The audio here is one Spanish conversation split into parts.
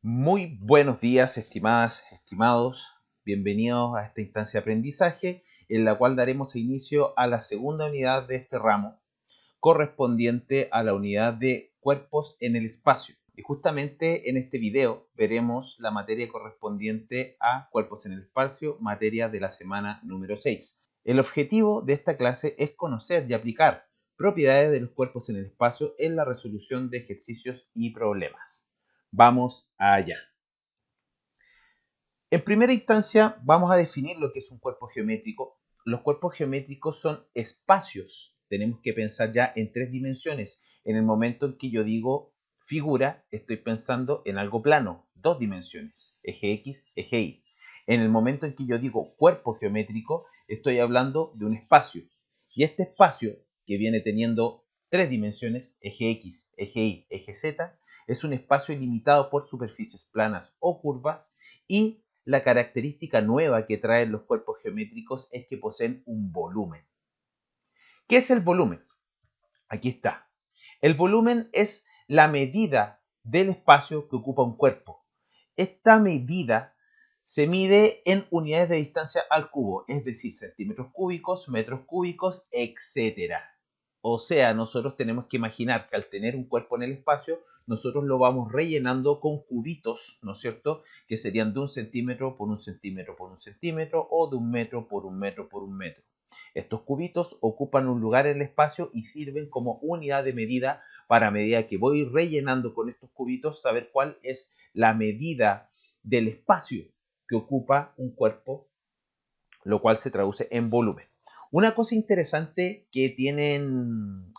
Muy buenos días, estimadas, estimados. Bienvenidos a esta instancia de aprendizaje en la cual daremos inicio a la segunda unidad de este ramo, correspondiente a la unidad de cuerpos en el espacio. Y justamente en este video veremos la materia correspondiente a cuerpos en el espacio, materia de la semana número 6. El objetivo de esta clase es conocer y aplicar propiedades de los cuerpos en el espacio en la resolución de ejercicios y problemas. Vamos allá. En primera instancia, vamos a definir lo que es un cuerpo geométrico. Los cuerpos geométricos son espacios. Tenemos que pensar ya en tres dimensiones. En el momento en que yo digo figura, estoy pensando en algo plano, dos dimensiones, eje X, eje Y. En el momento en que yo digo cuerpo geométrico, estoy hablando de un espacio. Y este espacio, que viene teniendo tres dimensiones, eje X, eje Y, eje Z, es un espacio ilimitado por superficies planas o curvas, y la característica nueva que traen los cuerpos geométricos es que poseen un volumen. ¿Qué es el volumen? Aquí está. El volumen es la medida del espacio que ocupa un cuerpo. Esta medida se mide en unidades de distancia al cubo, es decir, centímetros cúbicos, metros cúbicos, etc. O sea, nosotros tenemos que imaginar que al tener un cuerpo en el espacio, nosotros lo vamos rellenando con cubitos, ¿no es cierto? Que serían de 1 centímetro por 1 centímetro por 1 centímetro o de 1 metro por 1 metro por 1 metro. Estos cubitos ocupan un lugar en el espacio y sirven como unidad de medida para, a medida que voy rellenando con estos cubitos, saber cuál es la medida del espacio que ocupa un cuerpo, lo cual se traduce en volumen. Una cosa interesante que tienen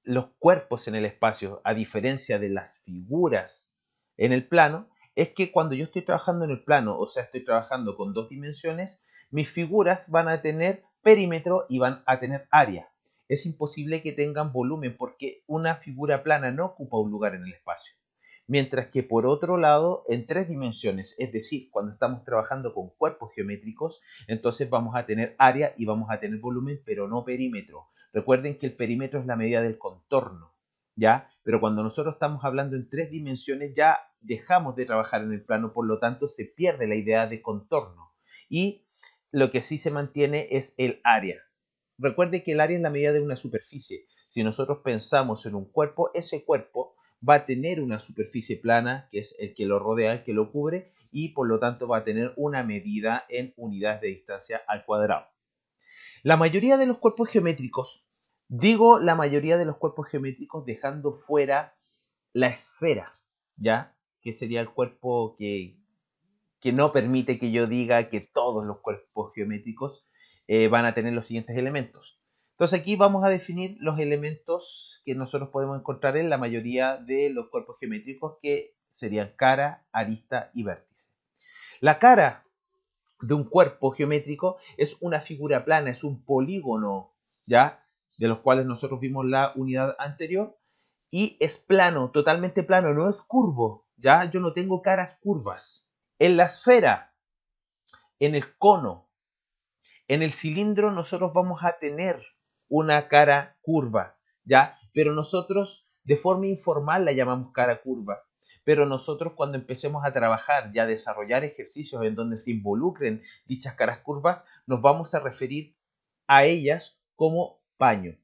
los cuerpos en el espacio, a diferencia de las figuras en el plano, es que cuando yo estoy trabajando en el plano, o sea, estoy trabajando con dos dimensiones, mis figuras van a tener perímetro y van a tener área. Es imposible que tengan volumen porque una figura plana no ocupa un lugar en el espacio. Mientras que por otro lado, en tres dimensiones, es decir, cuando estamos trabajando con cuerpos geométricos, entonces vamos a tener área y vamos a tener volumen, pero no perímetro. Recuerden que el perímetro es la medida del contorno, ¿ya? Pero cuando nosotros estamos hablando en tres dimensiones, ya dejamos de trabajar en el plano, por lo tanto se pierde la idea de contorno. Y lo que sí se mantiene es el área. Recuerde que el área es la medida de una superficie. Si nosotros pensamos en un cuerpo, ese cuerpo va a tener una superficie plana, que es el que lo rodea, el que lo cubre, y por lo tanto va a tener una medida en unidades de distancia al cuadrado. La mayoría de los cuerpos geométricos, digo la mayoría de los cuerpos geométricos dejando fuera la esfera, ¿ya? Que sería el cuerpo que no permite que yo diga que todos los cuerpos geométricos van a tener los siguientes elementos. Entonces aquí vamos a definir los elementos que nosotros podemos encontrar en la mayoría de los cuerpos geométricos, que serían cara, arista y vértice. La cara de un cuerpo geométrico es una figura plana, es un polígono, ¿ya? De los cuales nosotros vimos la unidad anterior, y es plano, totalmente plano, no es curvo, ¿ya? Yo no tengo caras curvas. En la esfera, en el cono, en el cilindro, nosotros vamos a tener una cara curva, ¿ya? Pero nosotros de forma informal la llamamos cara curva. Pero nosotros, cuando empecemos a trabajar y a desarrollar ejercicios en donde se involucren dichas caras curvas, nos vamos a referir a ellas como paño,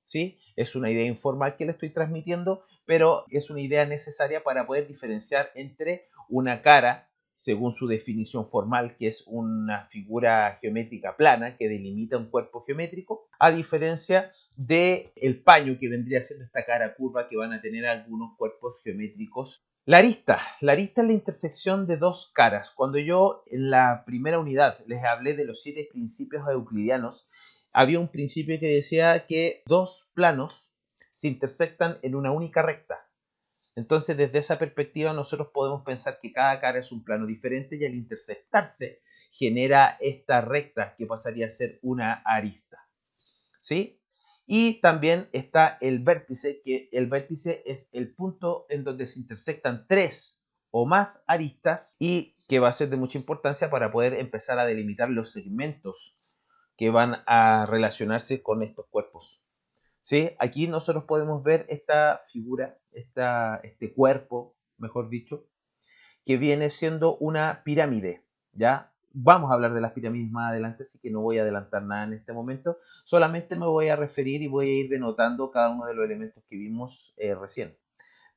¿sí? Es una idea informal que le estoy transmitiendo, pero es una idea necesaria para poder diferenciar entre una cara, según su definición formal, que es una figura geométrica plana que delimita un cuerpo geométrico, a diferencia del paño, que vendría siendo esta cara curva que van a tener algunos cuerpos geométricos. La arista es la intersección de dos caras. Cuando yo en la primera unidad les hablé de los 7 principios euclidianos, había un principio que decía que dos planos se intersectan en una única recta. Entonces, desde esa perspectiva, nosotros podemos pensar que cada cara es un plano diferente, y al intersectarse genera esta recta que pasaría a ser una arista, ¿sí? Y también está el vértice, que el vértice es el punto en donde se intersectan tres o más aristas, y que va a ser de mucha importancia para poder empezar a delimitar los segmentos que van a relacionarse con estos cuerpos, ¿sí? Aquí nosotros podemos ver esta figura, este cuerpo, mejor dicho, que viene siendo una pirámide, ¿ya? Vamos a hablar de las pirámides más adelante, así que no voy a adelantar nada en este momento. Solamente me voy a referir y voy a ir denotando cada uno de los elementos que vimos recién.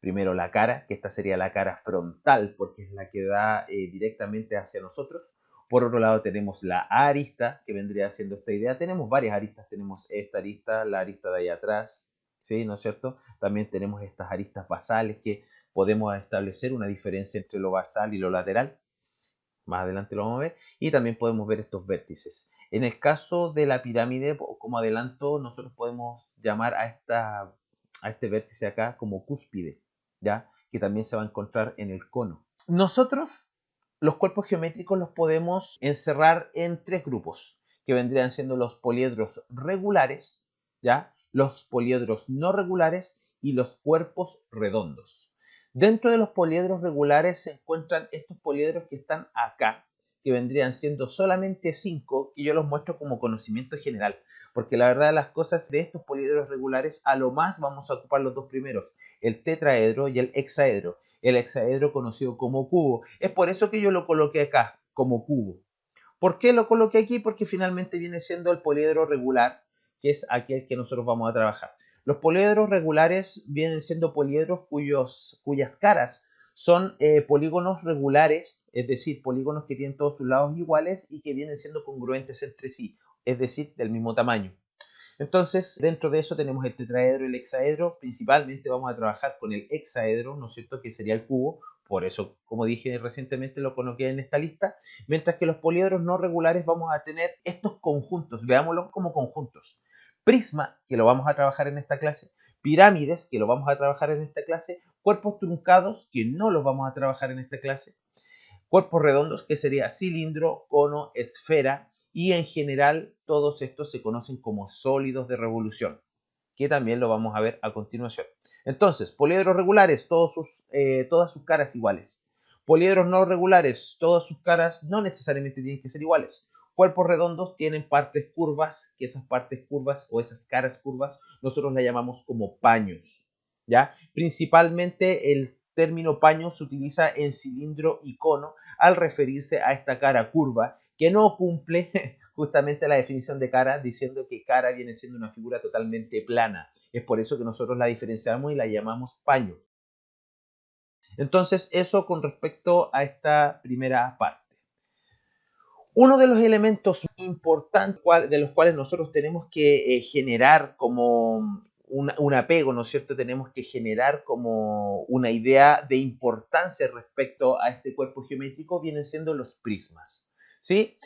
Primero la cara, que esta sería la cara frontal, porque es la que da directamente hacia nosotros. Por otro lado tenemos la arista, que vendría siendo esta idea. Tenemos varias aristas, tenemos esta arista, la arista de ahí atrás, ¿sí? ¿No es cierto? También tenemos estas aristas basales que podemos establecer una diferencia entre lo basal y lo lateral. Más adelante lo vamos a ver. Y también podemos ver estos vértices. En el caso de la pirámide, como adelanto, nosotros podemos llamar a este vértice acá como cúspide, ¿ya? Que también se va a encontrar en el cono. Nosotros los cuerpos geométricos los podemos encerrar en tres grupos, que vendrían siendo los poliedros regulares, ¿ya? Los poliedros no regulares y los cuerpos redondos. Dentro de los poliedros regulares se encuentran estos poliedros que están acá, que vendrían siendo solamente 5, y yo los muestro como conocimiento general, porque la verdad de las cosas de estos poliedros regulares, a lo más vamos a ocupar los dos primeros, el tetraedro y el hexaedro. El hexaedro conocido como cubo. Es por eso que yo lo coloqué acá, como cubo. ¿Por qué lo coloqué aquí? Porque finalmente viene siendo el poliedro regular, que es aquel que nosotros vamos a trabajar. Los poliedros regulares vienen siendo poliedros cuyas caras son polígonos regulares, es decir, polígonos que tienen todos sus lados iguales y que vienen siendo congruentes entre sí, es decir, del mismo tamaño. Entonces, dentro de eso tenemos el tetraedro y el hexaedro. Principalmente vamos a trabajar con el hexaedro, ¿no es cierto?, que sería el cubo. Por eso, como dije recientemente, lo coloqué en esta lista. Mientras que los poliedros no regulares vamos a tener estos conjuntos. Veámoslos como conjuntos. Prisma, que lo vamos a trabajar en esta clase. Pirámides, que lo vamos a trabajar en esta clase. Cuerpos truncados, que no los vamos a trabajar en esta clase. Cuerpos redondos, que sería cilindro, cono, esfera, y en general todos estos se conocen como sólidos de revolución, que también lo vamos a ver a continuación. Entonces, poliedros regulares, todas sus caras iguales. Poliedros no regulares, todas sus caras no necesariamente tienen que ser iguales. Cuerpos redondos tienen partes curvas, que esas partes curvas o esas caras curvas nosotros las llamamos como paños, ¿ya? Principalmente el término paño se utiliza en cilindro y cono al referirse a esta cara curva que no cumple justamente la definición de cara, diciendo que cara viene siendo una figura totalmente plana. Es por eso que nosotros la diferenciamos y la llamamos paño. Entonces, eso con respecto a esta primera parte. Uno de los elementos importantes de los cuales nosotros tenemos que generar como un apego, ¿no es cierto? Tenemos que generar como una idea de importancia respecto a este cuerpo geométrico, vienen siendo los prismas, ¿sí?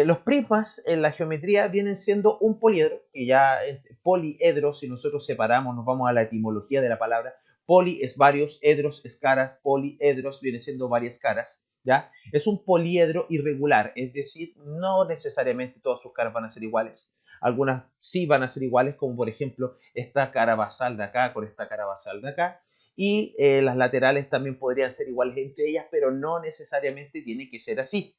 Los prismas en la geometría vienen siendo un poliedro, que ya poliedro, si nosotros separamos, nos vamos a la etimología de la palabra, poli es varios, edros es caras, poliedros viene siendo varias caras, ¿ya? Es un poliedro irregular, es decir, no necesariamente todas sus caras van a ser iguales. Algunas sí van a ser iguales, como por ejemplo esta cara basal de acá con esta cara basal de acá. Y las laterales también podrían ser iguales entre ellas, pero no necesariamente tiene que ser así,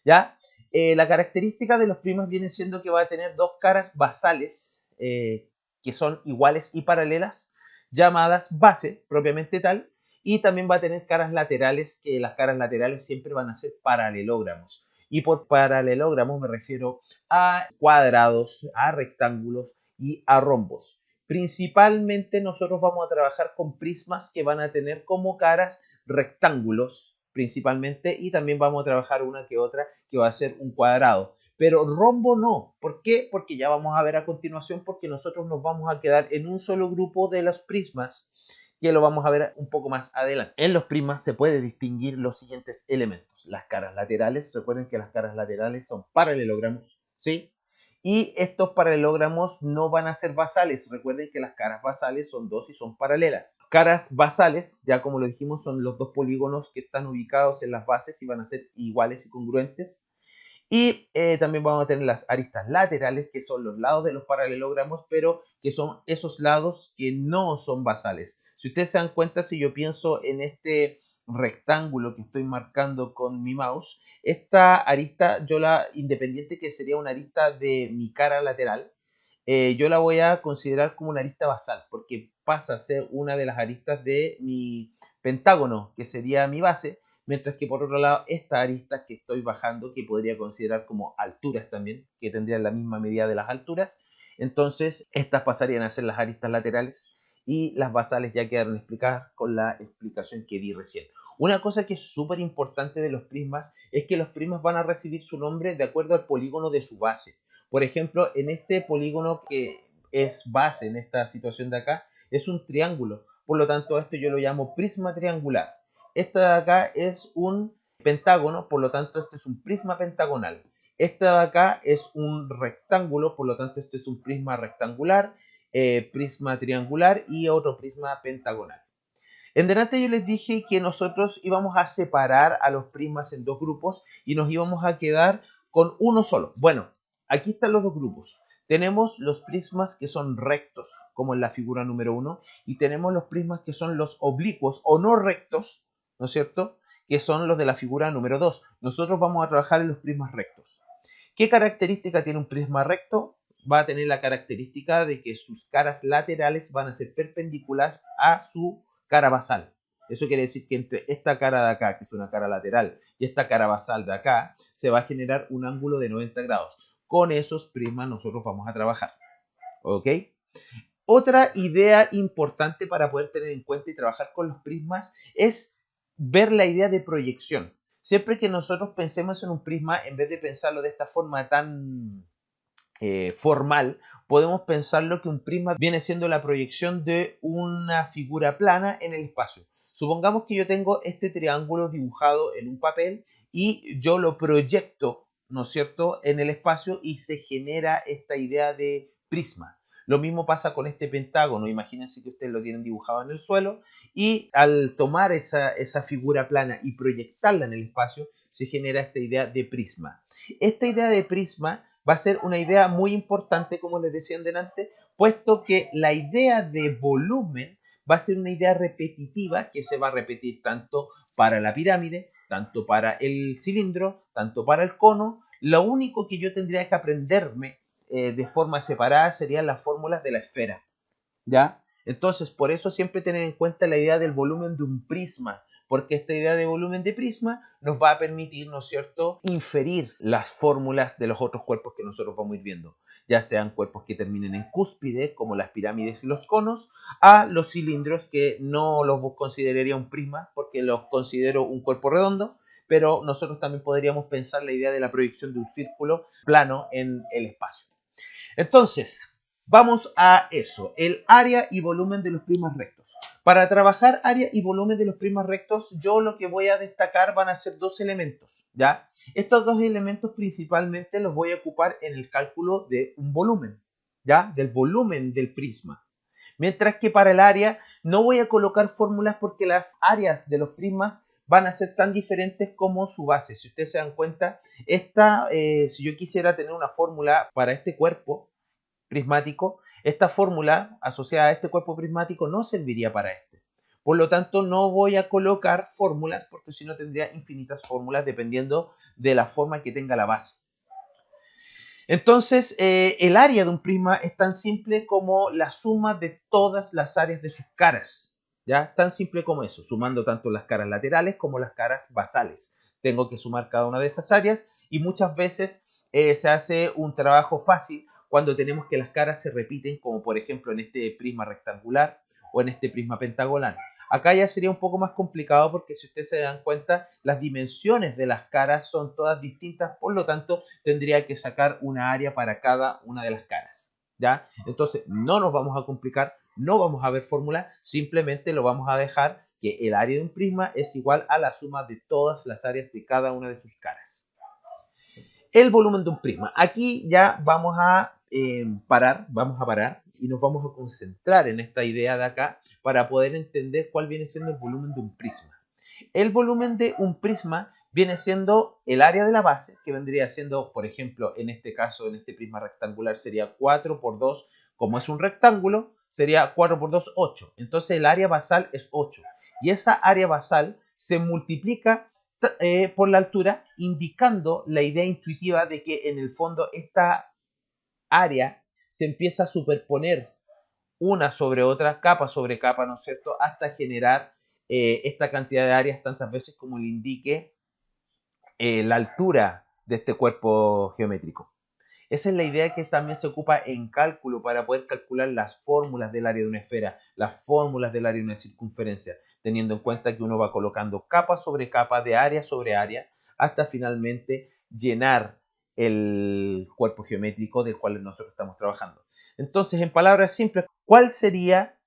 ¿ya? La característica de los prismas viene siendo que va a tener dos caras basales que son iguales y paralelas, llamadas base propiamente tal, y también va a tener caras laterales, que las caras laterales siempre van a ser paralelogramos. Y por paralelogramos me refiero a cuadrados, a rectángulos y a rombos. Principalmente nosotros vamos a trabajar con prismas que van a tener como caras rectángulos principalmente, y también vamos a trabajar una que otra que va a ser un cuadrado. Pero rombo no. ¿Por qué? Porque ya vamos a ver a continuación, porque nosotros nos vamos a quedar en un solo grupo de los prismas, que lo vamos a ver un poco más adelante. En los prismas se puede distinguir los siguientes elementos. Las caras laterales, recuerden que las caras laterales son paralelogramos, ¿sí? Y estos paralelogramos no van a ser basales. Recuerden que las caras basales son dos y son paralelas. Caras basales, ya como lo dijimos, son los dos polígonos que están ubicados en las bases y van a ser iguales y congruentes. Y también vamos a tener las aristas laterales, que son los lados de los paralelogramos, pero que son esos lados que no son basales. Si ustedes se dan cuenta, si yo pienso en este rectángulo que estoy marcando con mi mouse, esta arista, independiente que sería una arista de mi cara lateral, yo la voy a considerar como una arista basal, porque pasa a ser una de las aristas de mi pentágono, que sería mi base, mientras que por otro lado estas aristas que estoy bajando, que podría considerar como alturas también, que tendrían la misma medida de las alturas, entonces estas pasarían a ser las aristas laterales y las basales ya quedaron explicadas con la explicación que di recién. Una cosa que es súper importante de los prismas es que los prismas van a recibir su nombre de acuerdo al polígono de su base. Por ejemplo, en este polígono que es base en esta situación de acá, es un triángulo. Por lo tanto, esto yo lo llamo prisma triangular. Esta de acá es un pentágono, por lo tanto, este es un prisma pentagonal. Esta de acá es un rectángulo, por lo tanto, este es un prisma rectangular, prisma triangular y otro prisma pentagonal. En delante yo les dije que nosotros íbamos a separar a los prismas en dos grupos y nos íbamos a quedar con uno solo. Bueno, aquí están los dos grupos. Tenemos los prismas que son rectos, como en la figura número 1, y tenemos los prismas que son los oblicuos o no rectos, ¿no es cierto?, que son los de la figura número 2. Nosotros vamos a trabajar en los prismas rectos. ¿Qué característica tiene un prisma recto? Va a tener la característica de que sus caras laterales van a ser perpendiculares a su cara basal. Eso quiere decir que entre esta cara de acá, que es una cara lateral, y esta cara basal de acá, se va a generar un ángulo de 90 grados. Con esos prismas nosotros vamos a trabajar. ¿Ok? Otra idea importante para poder tener en cuenta y trabajar con los prismas es ver la idea de proyección. Siempre que nosotros pensemos en un prisma, en vez de pensarlo de esta forma tan formal, podemos pensarlo que un prisma viene siendo la proyección de una figura plana en el espacio. Supongamos que yo tengo este triángulo dibujado en un papel y yo lo proyecto, ¿no es cierto?, en el espacio y se genera esta idea de prisma. Lo mismo pasa con este pentágono. Imagínense que ustedes lo tienen dibujado en el suelo y al tomar esa figura plana y proyectarla en el espacio, se genera esta idea de prisma. Esta idea de prisma va a ser una idea muy importante, como les decía delante, puesto que la idea de volumen va a ser una idea repetitiva que se va a repetir tanto para la pirámide, tanto para el cilindro, tanto para el cono. Lo único que yo tendría que aprenderme de forma separada serían las fórmulas de la esfera, ¿ya? Entonces, por eso siempre tener en cuenta la idea del volumen de un prisma, porque esta idea de volumen de prisma nos va a permitir, ¿no es cierto?, inferir las fórmulas de los otros cuerpos que nosotros vamos a ir viendo, ya sean cuerpos que terminen en cúspide, como las pirámides y los conos, a los cilindros que no los consideraría un prisma, porque los considero un cuerpo redondo, pero nosotros también podríamos pensar la idea de la proyección de un círculo plano en el espacio. Entonces, vamos a eso, el área y volumen de los prismas rectos. Para trabajar área y volumen de los prismas rectos, yo lo que voy a destacar van a ser dos elementos, ¿ya? Estos dos elementos principalmente los voy a ocupar en el cálculo de un volumen, ¿ya? Del volumen del prisma. Mientras que para el área no voy a colocar fórmulas porque las áreas de los prismas van a ser tan diferentes como su base. Si ustedes se dan cuenta, si yo quisiera tener una fórmula para este cuerpo prismático, esta fórmula asociada a este cuerpo prismático no serviría para este. Por lo tanto, no voy a colocar fórmulas porque si no tendría infinitas fórmulas dependiendo de la forma que tenga la base. Entonces, el área de un prisma es tan simple como la suma de todas las áreas de sus caras. ¿Ya? Tan simple como eso, sumando tanto las caras laterales como las caras basales. Tengo que sumar cada una de esas áreas y muchas veces se hace un trabajo fácil cuando tenemos que las caras se repiten, como por ejemplo en este prisma rectangular o en este prisma pentagonal. Acá ya sería un poco más complicado porque si ustedes se dan cuenta, las dimensiones de las caras son todas distintas, por lo tanto tendría que sacar una área para cada una de las caras, ¿ya? Entonces no nos vamos a complicar, no vamos a ver fórmula, simplemente lo vamos a dejar que el área de un prisma es igual a la suma de todas las áreas de cada una de sus caras. El volumen de un prisma. Aquí ya vamos a parar y nos vamos a concentrar en esta idea de acá para poder entender cuál viene siendo el volumen de un prisma. El volumen de un prisma viene siendo el área de la base, que vendría siendo, por ejemplo, en este caso, en este prisma rectangular, sería 4 por 2, como es un rectángulo, sería 4 por 2, 8. Entonces el área basal es 8. Y esa área basal se multiplica por la altura, indicando la idea intuitiva de que en el fondo esta área se empieza a superponer una sobre otra, capa sobre capa, ¿no es cierto?, hasta generar esta cantidad de áreas tantas veces como le indique la altura de este cuerpo geométrico. Esa es la idea que también se ocupa en cálculo para poder calcular las fórmulas del área de una esfera, las fórmulas del área de una circunferencia, teniendo en cuenta que uno va colocando capa sobre capa, de área sobre área, hasta finalmente llenar el cuerpo geométrico del cual nosotros estamos trabajando. Entonces, en palabras simples, ¿cuál sería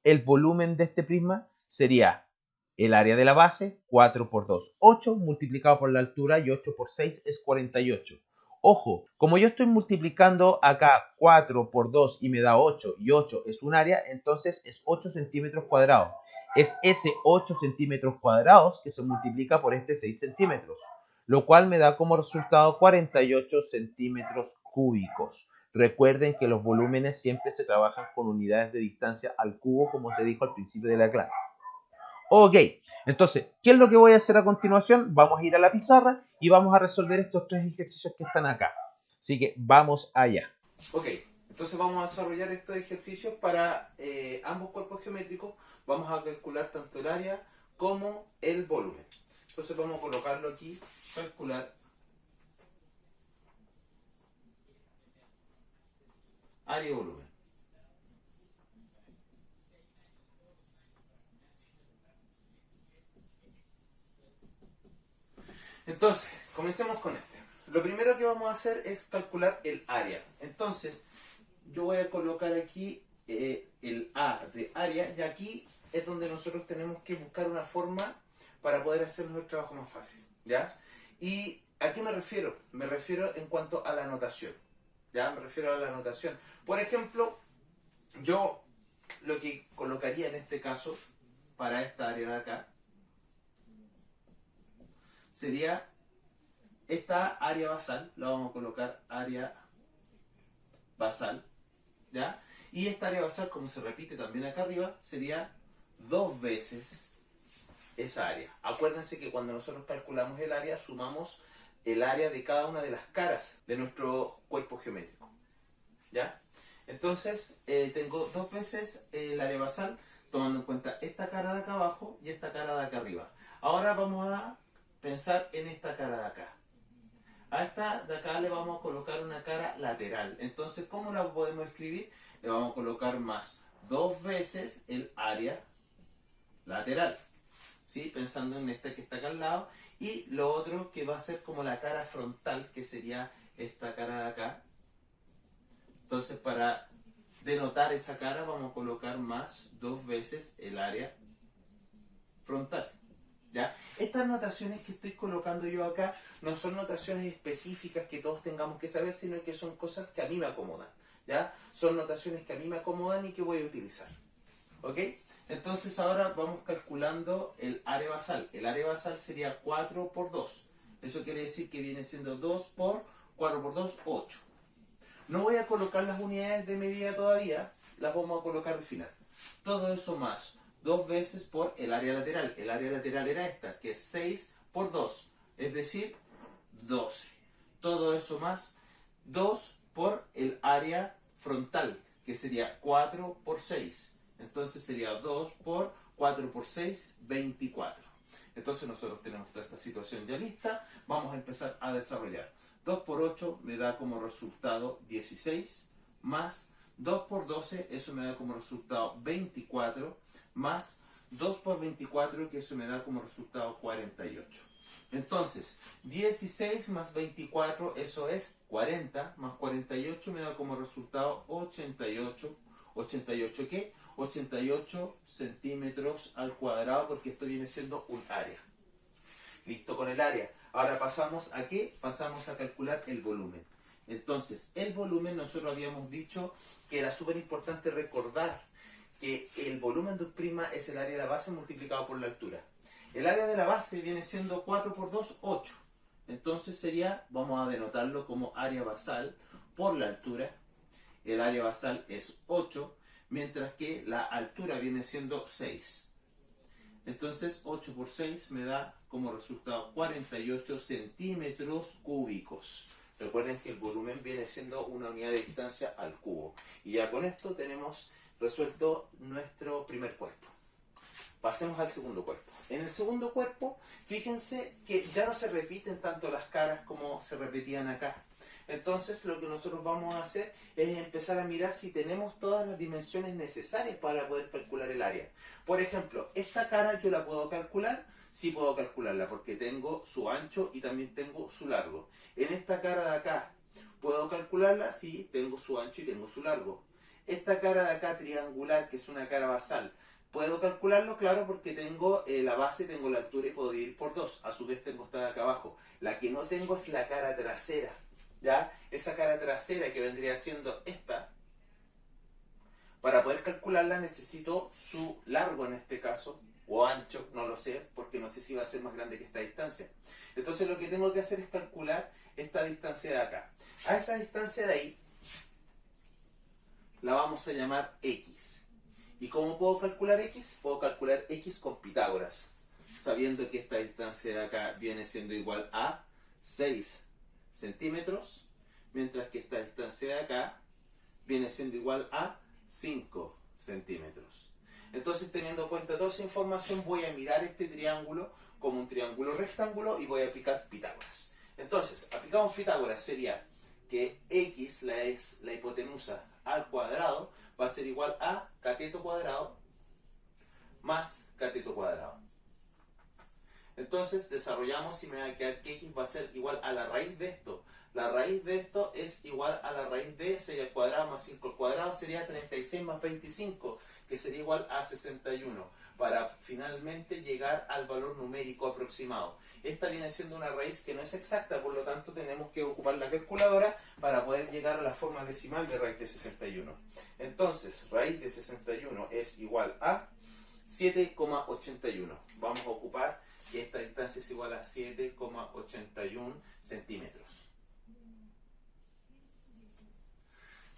el volumen de este prisma? Sería el área de la base, 4 por 2, 8 multiplicado por la altura, y 8 por 6 es 48. Ojo, como yo estoy multiplicando acá 4 por 2 y me da 8, y 8 es un área, entonces es 8 centímetros cuadrados. Es ese 8 centímetros cuadrados que se multiplica por este 6 centímetros, lo cual me da como resultado 48 centímetros cúbicos. Recuerden que los volúmenes siempre se trabajan con unidades de distancia al cubo, como se dijo al principio de la clase. Ok, entonces, ¿qué es lo que voy a hacer a continuación? Vamos a ir a la pizarra y vamos a resolver estos tres ejercicios que están acá. Así que vamos allá. Ok, entonces vamos a desarrollar estos ejercicios para ambos cuerpos geométricos. Vamos a calcular tanto el área como el volumen. Entonces vamos a colocarlo aquí, calcular área y volumen. Entonces, comencemos con este. Lo primero que vamos a hacer es calcular el área. Entonces, yo voy a colocar aquí el A de área, y aquí es donde nosotros tenemos que buscar una forma para poder hacer el trabajo más fácil, ¿ya? ¿Y a qué me refiero? Me refiero en cuanto a la notación, ¿ya? Me refiero a la notación. Por ejemplo, yo lo que colocaría en este caso, para esta área de acá, sería esta área basal, la vamos a colocar área basal, ¿ya? Y esta área basal, como se repite también acá arriba, sería 2 veces esa área. Acuérdense que cuando nosotros calculamos el área, sumamos el área de cada una de las caras de nuestro cuerpo geométrico, ¿ya? Entonces, tengo 2 veces el área basal, tomando en cuenta esta cara de acá abajo y esta cara de acá arriba. Ahora vamos a pensar en esta cara de acá. A esta de acá le vamos a colocar una cara lateral. Entonces, ¿cómo la podemos escribir? Le vamos a colocar más 2 veces el área lateral, ¿sí? Pensando en este que está acá al lado. Y lo otro que va a ser como la cara frontal, que sería esta cara de acá. Entonces, para denotar esa cara, vamos a colocar más 2 veces el área frontal, ¿ya? Estas notaciones que estoy colocando yo acá no son notaciones específicas que todos tengamos que saber, sino que son cosas que a mí me acomodan, ¿ya? Son notaciones que a mí me acomodan y que voy a utilizar, ¿ok? Entonces ahora vamos calculando el área basal. El área basal sería 4 por 2. Eso quiere decir que viene siendo 2 por 4 por 2, 8. No voy a colocar las unidades de medida todavía, las vamos a colocar al final. Todo eso más 2 veces por el área lateral. El área lateral era esta, que es 6 por 2, es decir, 12. Todo eso más 2 por el área frontal, que sería 4 por 6. Entonces sería 2 por 4 por 6, 24. Entonces nosotros tenemos toda esta situación ya lista. Vamos a empezar a desarrollar. 2 por 8 me da como resultado 16, más 2 por 12, eso me da como resultado 24, más 2 por 24, que eso me da como resultado 48. Entonces, 16 más 24, eso es 40, más 48 me da como resultado 88. ¿88 qué? 88 centímetros al cuadrado, porque esto viene siendo un área. Listo con el área. Ahora pasamos a ¿qué? Pasamos a calcular el volumen. Entonces, el volumen nosotros habíamos dicho que era súper importante recordar que el volumen de un prisma es el área de la base multiplicado por la altura. El área de la base viene siendo 4 por 2, 8. Entonces sería, vamos a denotarlo como área basal por la altura. El área basal es 8, mientras que la altura viene siendo 6. Entonces 8 por 6 me da como resultado 48 centímetros cúbicos. Recuerden que el volumen viene siendo una unidad de distancia al cubo. Y ya con esto tenemos resuelto nuestro primer cuerpo. Pasemos al segundo cuerpo. En el segundo cuerpo, fíjense que ya no se repiten tanto las caras como se repetían acá. Entonces lo que nosotros vamos a hacer es empezar a mirar si tenemos todas las dimensiones necesarias para poder calcular el área. Por ejemplo, esta cara yo la puedo calcular. Sí puedo calcularla porque tengo su ancho y también tengo su largo. En esta cara de acá, ¿puedo calcularla? Sí, tengo su ancho y tengo su largo. Esta cara de acá triangular, que es una cara basal, ¿puedo calcularlo? Claro, porque tengo la base, tengo la altura y puedo dividir por 2. A su vez tengo esta de acá abajo. La que no tengo es la cara trasera. ¿Ya? Esa cara trasera que vendría siendo esta. Para poder calcularla necesito su largo en este caso, o ancho, no lo sé, porque no sé si va a ser más grande que esta distancia. Entonces lo que tengo que hacer es calcular esta distancia de acá. A esa distancia de ahí la vamos a llamar X. ¿Y cómo puedo calcular X? Puedo calcular X con Pitágoras, sabiendo que esta distancia de acá viene siendo igual a 6 centímetros, mientras que esta distancia de acá viene siendo igual a 5 centímetros. Entonces, teniendo en cuenta toda esa información, voy a mirar este triángulo como un triángulo rectángulo y voy a aplicar Pitágoras. Entonces, aplicamos Pitágoras, sería que X es la hipotenusa al cuadrado, va a ser igual a cateto cuadrado más cateto cuadrado. Entonces desarrollamos y me va a quedar que X va a ser igual a la raíz de esto. La raíz de esto es igual a la raíz de 6 al cuadrado más 5 al cuadrado, sería 36 más 25, que sería igual a 61, para finalmente llegar al valor numérico aproximado. Esta viene siendo una raíz que no es exacta, por lo tanto tenemos que ocupar la calculadora para poder llegar a la forma decimal de raíz de 61. Entonces, raíz de 61 es igual a 7,81. Vamos a ocupar que esta distancia es igual a 7,81 centímetros.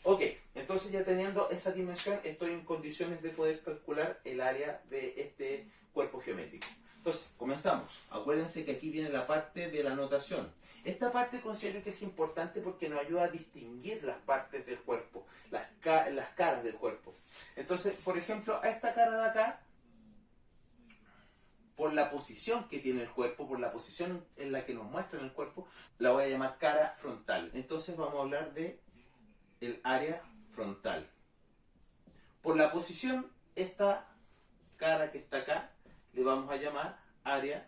Ok, entonces ya teniendo esa dimensión, estoy en condiciones de poder calcular el área de este cuerpo geométrico. Entonces, comenzamos. Acuérdense que aquí viene la parte de la notación. Esta parte considero que es importante porque nos ayuda a distinguir las partes del cuerpo, las caras del cuerpo. Entonces, por ejemplo, a esta cara de acá, por la posición que tiene el cuerpo, por la posición en la que nos muestra el cuerpo, la voy a llamar cara frontal. Entonces vamos a hablar de el área frontal. Por la posición, esta cara que está acá, le vamos a llamar área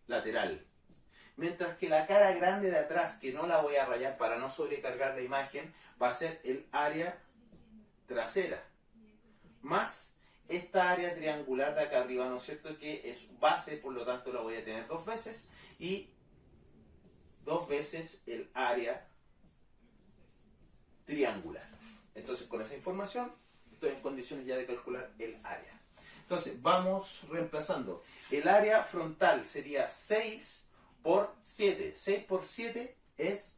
lateral. Mientras que la cara grande de atrás, que no la voy a rayar para no sobrecargar la imagen, va a ser el área trasera. Más esta área triangular de acá arriba, ¿no es cierto? Que es base, por lo tanto la voy a tener 2 veces. Y 2 veces el área triangular. Entonces, con esa información, estoy en condiciones ya de calcular el área. Entonces, vamos reemplazando. El área frontal sería 6 por 7. 6 por 7 es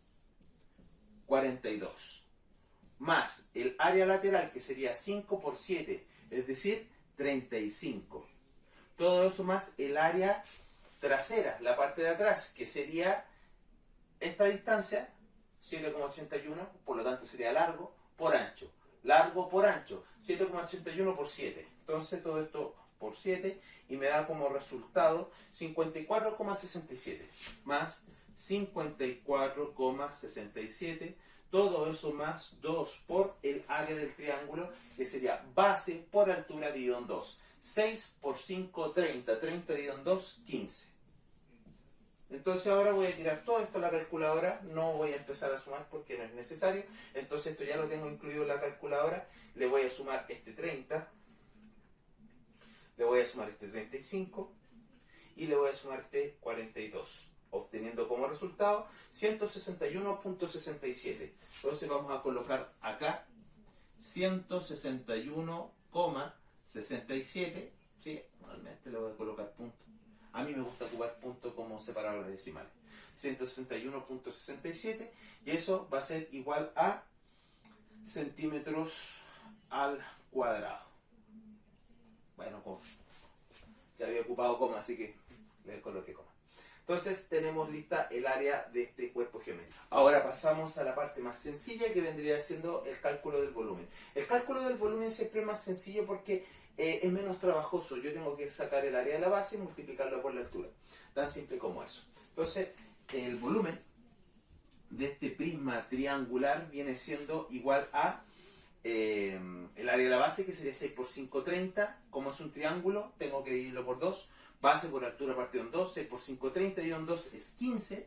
42. Más el área lateral, que sería 5 por 7, es decir, 35. Todo eso más el área trasera, la parte de atrás, que sería esta distancia, 7,81, por lo tanto sería largo por ancho. Largo por ancho, 7,81 por 7. Entonces todo esto por 7 y me da como resultado 54,67 más 54,67. Todo eso más 2 por el área del triángulo, que sería base por altura dividido en 2. 6 por 5, 30. 30 dividido en 2, 15. Entonces ahora voy a tirar todo esto a la calculadora. No voy a empezar a sumar porque no es necesario. Entonces esto ya lo tengo incluido en la calculadora. Le voy a sumar este 30. Le voy a sumar este 35. Y le voy a sumar este 42. Obteniendo como resultado 161,67. Entonces vamos a colocar acá 161,67. ¿Sí? Normalmente le voy a colocar punto. A mí me gusta ocupar punto como separador de decimales. 161,67. Y eso va a ser igual a centímetros al cuadrado. Bueno, ya había ocupado coma, así que le coloqué coma. Entonces tenemos lista el área de este cuerpo geométrico. Ahora pasamos a la parte más sencilla, que vendría siendo el cálculo del volumen. El cálculo del volumen siempre es más sencillo porque es menos trabajoso. Yo tengo que sacar el área de la base y multiplicarlo por la altura. Tan simple como eso. Entonces, el volumen de este prisma triangular viene siendo igual a el área de la base, que sería 6 por 5, 30. Como es un triángulo, tengo que dividirlo por 2. Base por altura partido en 2. 6 por 5, 30. Dividido en 2 es 15.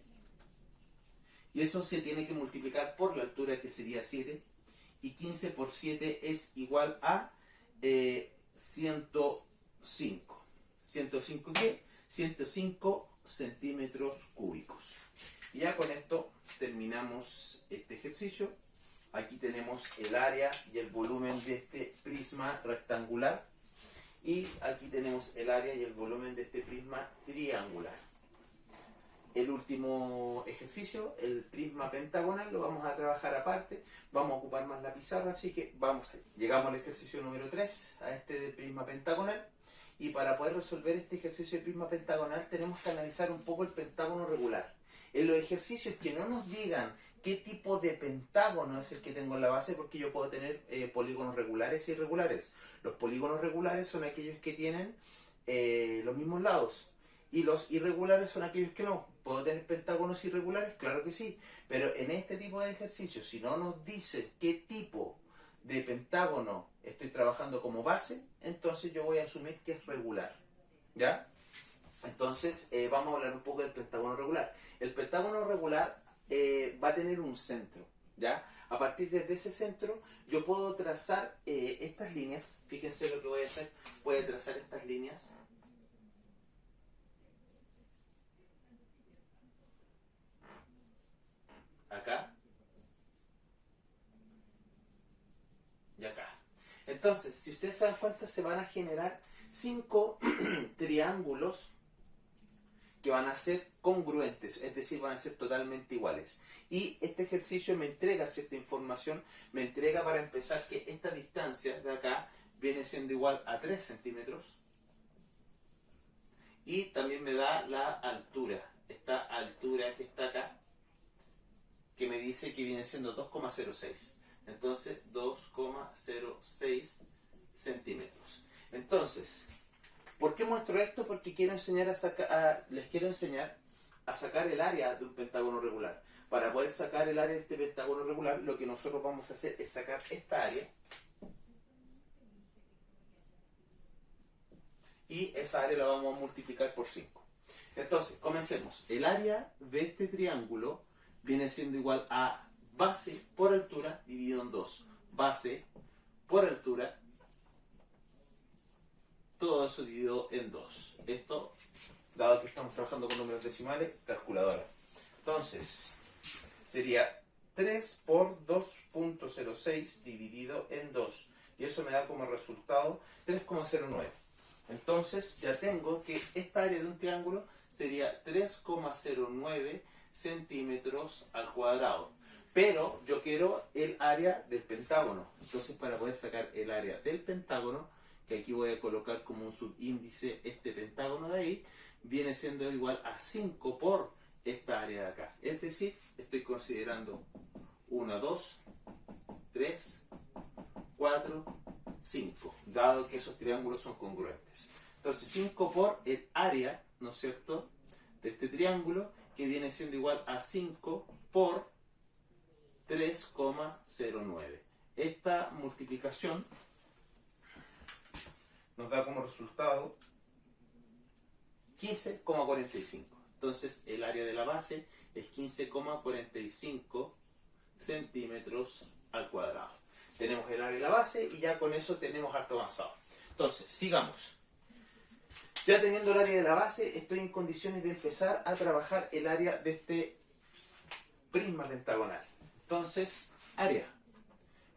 Y eso se tiene que multiplicar por la altura, que sería 7. Y 15 por 7 es igual a 105. ¿105 qué? 105 centímetros cúbicos. Y ya con esto terminamos este ejercicio. Aquí tenemos el área y el volumen de este prisma rectangular. Y aquí tenemos el área y el volumen de este prisma triangular. El último ejercicio, el prisma pentagonal, lo vamos a trabajar aparte. Vamos a ocupar más la pizarra, así que vamos allá. Llegamos al ejercicio número 3, a este de prisma pentagonal. Y para poder resolver este ejercicio de prisma pentagonal tenemos que analizar un poco el pentágono regular. En los ejercicios que no nos digan qué tipo de pentágono es el que tengo en la base, porque yo puedo tener polígonos regulares e irregulares. Los polígonos regulares son aquellos que tienen los mismos lados. Y los irregulares son aquellos que no. ¿Puedo tener pentágonos irregulares? Claro que sí. Pero en este tipo de ejercicios, si no nos dicen qué tipo de pentágono estoy trabajando como base, entonces yo voy a asumir que es regular. ¿Ya? Entonces vamos a hablar un poco del pentágono regular. El pentágono regular va a tener un centro. ¿Ya? A partir de ese centro yo puedo trazar estas líneas. Fíjense lo que voy a hacer. Voy a trazar estas líneas. Acá y acá. Entonces, si ustedes se dan cuenta, se van a generar 5 triángulos que van a ser congruentes, es decir, van a ser totalmente iguales. Y este ejercicio me entrega cierta información, me entrega para empezar que esta distancia de acá viene siendo igual a 3 centímetros. Y también me da la altura, esta altura que está acá, que me dice que viene siendo 2,06. Entonces, 2,06 centímetros. Entonces, ¿por qué muestro esto? Porque quiero enseñar les quiero enseñar a sacar el área de un pentágono regular. Para poder sacar el área de este pentágono regular, lo que nosotros vamos a hacer es sacar esta área. Y esa área la vamos a multiplicar por 5. Entonces, comencemos. El área de este triángulo viene siendo igual a base por altura dividido en 2. Base por altura, todo eso dividido en 2. Esto, dado que estamos trabajando con números decimales, calculadora. Entonces, sería 3 por 2.06 dividido en 2. Y eso me da como resultado 3,09. Entonces, ya tengo que esta área de un triángulo sería 3,09 centímetros al cuadrado. Pero yo quiero el área del pentágono. Entonces, para poder sacar el área del pentágono, que aquí voy a colocar como un subíndice este pentágono de ahí, viene siendo igual a 5 por esta área de acá. Es decir, estoy considerando 1, 2, 3, 4, 5, dado que esos triángulos son congruentes. Entonces 5 por el área, ¿no es cierto?, de este triángulo, que viene siendo igual a 5 por 3,09. Esta multiplicación nos da como resultado 15,45. Entonces el área de la base es 15,45 centímetros al cuadrado. Tenemos el área de la base y ya con eso tenemos harto avanzado. Entonces, sigamos. Ya teniendo el área de la base, estoy en condiciones de empezar a trabajar el área de este prisma pentagonal. Entonces, área.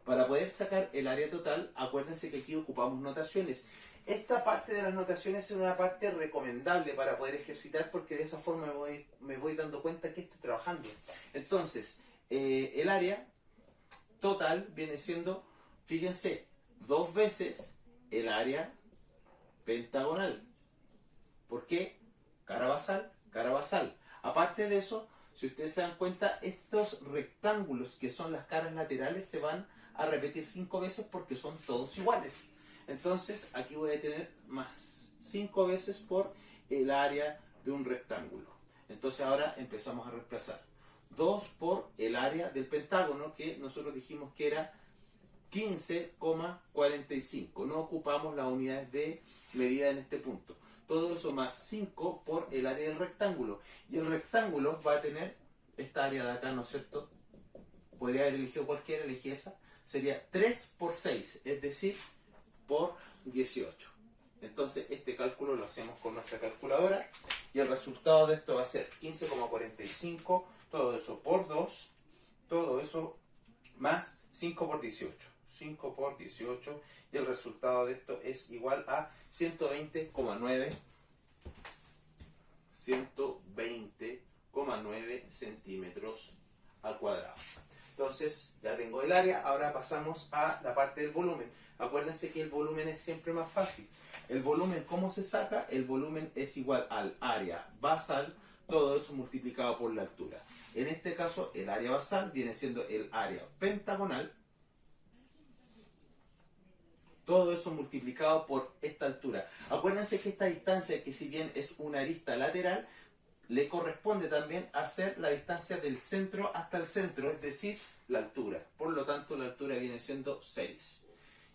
Para poder sacar el área total, acuérdense que aquí ocupamos notaciones. Esta parte de las notaciones es una parte recomendable para poder ejercitar, porque de esa forma me voy dando cuenta que estoy trabajando. Entonces, el área total viene siendo, fíjense, 2 veces el área pentagonal. ¿Por qué? Cara basal, cara basal. Aparte de eso, si ustedes se dan cuenta, estos rectángulos que son las caras laterales se van a repetir 5 veces porque son todos iguales. Entonces aquí voy a tener más 5 veces por el área de un rectángulo. Entonces ahora empezamos a reemplazar. 2 por el área del pentágono, que nosotros dijimos que era 15,45. No ocupamos las unidades de medida en este punto. Todo eso más 5 por el área del rectángulo. Y el rectángulo va a tener esta área de acá, ¿no es cierto? Podría haber elegido cualquiera, elegí esa. Sería 3 por 6, es decir, por 18. Entonces este cálculo lo hacemos con nuestra calculadora y el resultado de esto va a ser 15,45, todo eso por 2, todo eso más 5 por 18. 5 por 18 y el resultado de esto es igual a 120,9 centímetros al cuadrado. Entonces ya tengo el área, ahora pasamos a la parte del volumen. Acuérdense que el volumen es siempre más fácil. El volumen, ¿cómo se saca? El volumen es igual al área basal, todo eso multiplicado por la altura. En este caso, el área basal viene siendo el área pentagonal, todo eso multiplicado por esta altura. Acuérdense que esta distancia, que si bien es una arista lateral, le corresponde también hacer la distancia del centro hasta el centro, es decir, la altura. Por lo tanto, la altura viene siendo 6.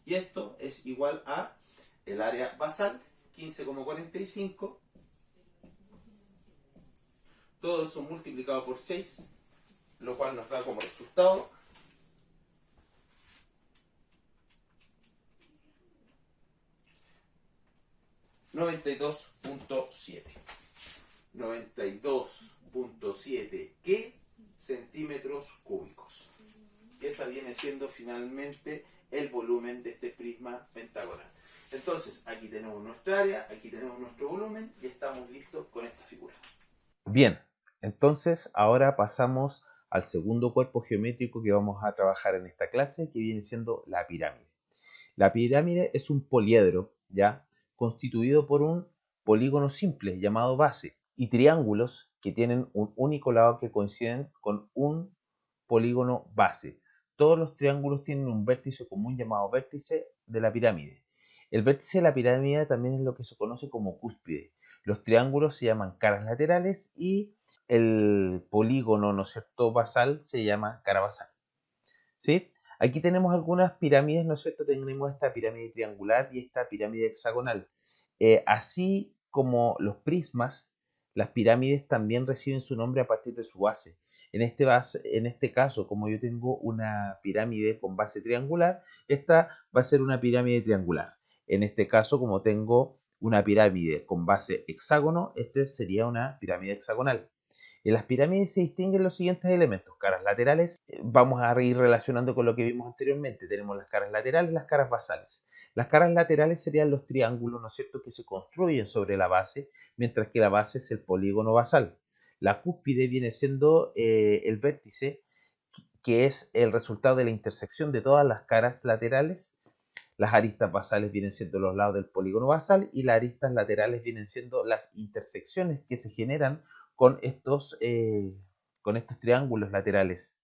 Y esto es igual a el área basal, 15,45. Todo eso multiplicado por 6, lo cual nos da como resultado 92,7. 92,7 ¿qué? Centímetros cúbicos. Esa viene siendo finalmente el volumen de este prisma pentagonal. Entonces, aquí tenemos nuestra área, aquí tenemos nuestro volumen y estamos listos con esta figura. Bien, entonces ahora pasamos al segundo cuerpo geométrico que vamos a trabajar en esta clase, que viene siendo la pirámide. La pirámide es un poliedro, ¿ya? Constituido por un polígono simple llamado base y triángulos que tienen un único lado que coinciden con un polígono base. Todos los triángulos tienen un vértice común llamado vértice de la pirámide. El vértice de la pirámide también es lo que se conoce como cúspide. Los triángulos se llaman caras laterales y el polígono, ¿no es cierto?, basal se llama cara basal. ¿Sí? Aquí tenemos algunas pirámides, ¿no es cierto? Tenemos esta pirámide triangular y esta pirámide hexagonal. Así como los prismas, las pirámides también reciben su nombre a partir de su base. En este caso, como yo tengo una pirámide con base triangular, esta va a ser una pirámide triangular. En este caso, como tengo una pirámide con base hexágono, esta sería una pirámide hexagonal. En las pirámides se distinguen los siguientes elementos. Caras laterales, vamos a ir relacionando con lo que vimos anteriormente. Tenemos las caras laterales y las caras basales. Las caras laterales serían los triángulos, ¿no es cierto?, que se construyen sobre la base, mientras que la base es el polígono basal. La cúspide viene siendo el vértice, que es el resultado de la intersección de todas las caras laterales. Las aristas basales vienen siendo los lados del polígono basal y las aristas laterales vienen siendo las intersecciones que se generan con estos triángulos laterales.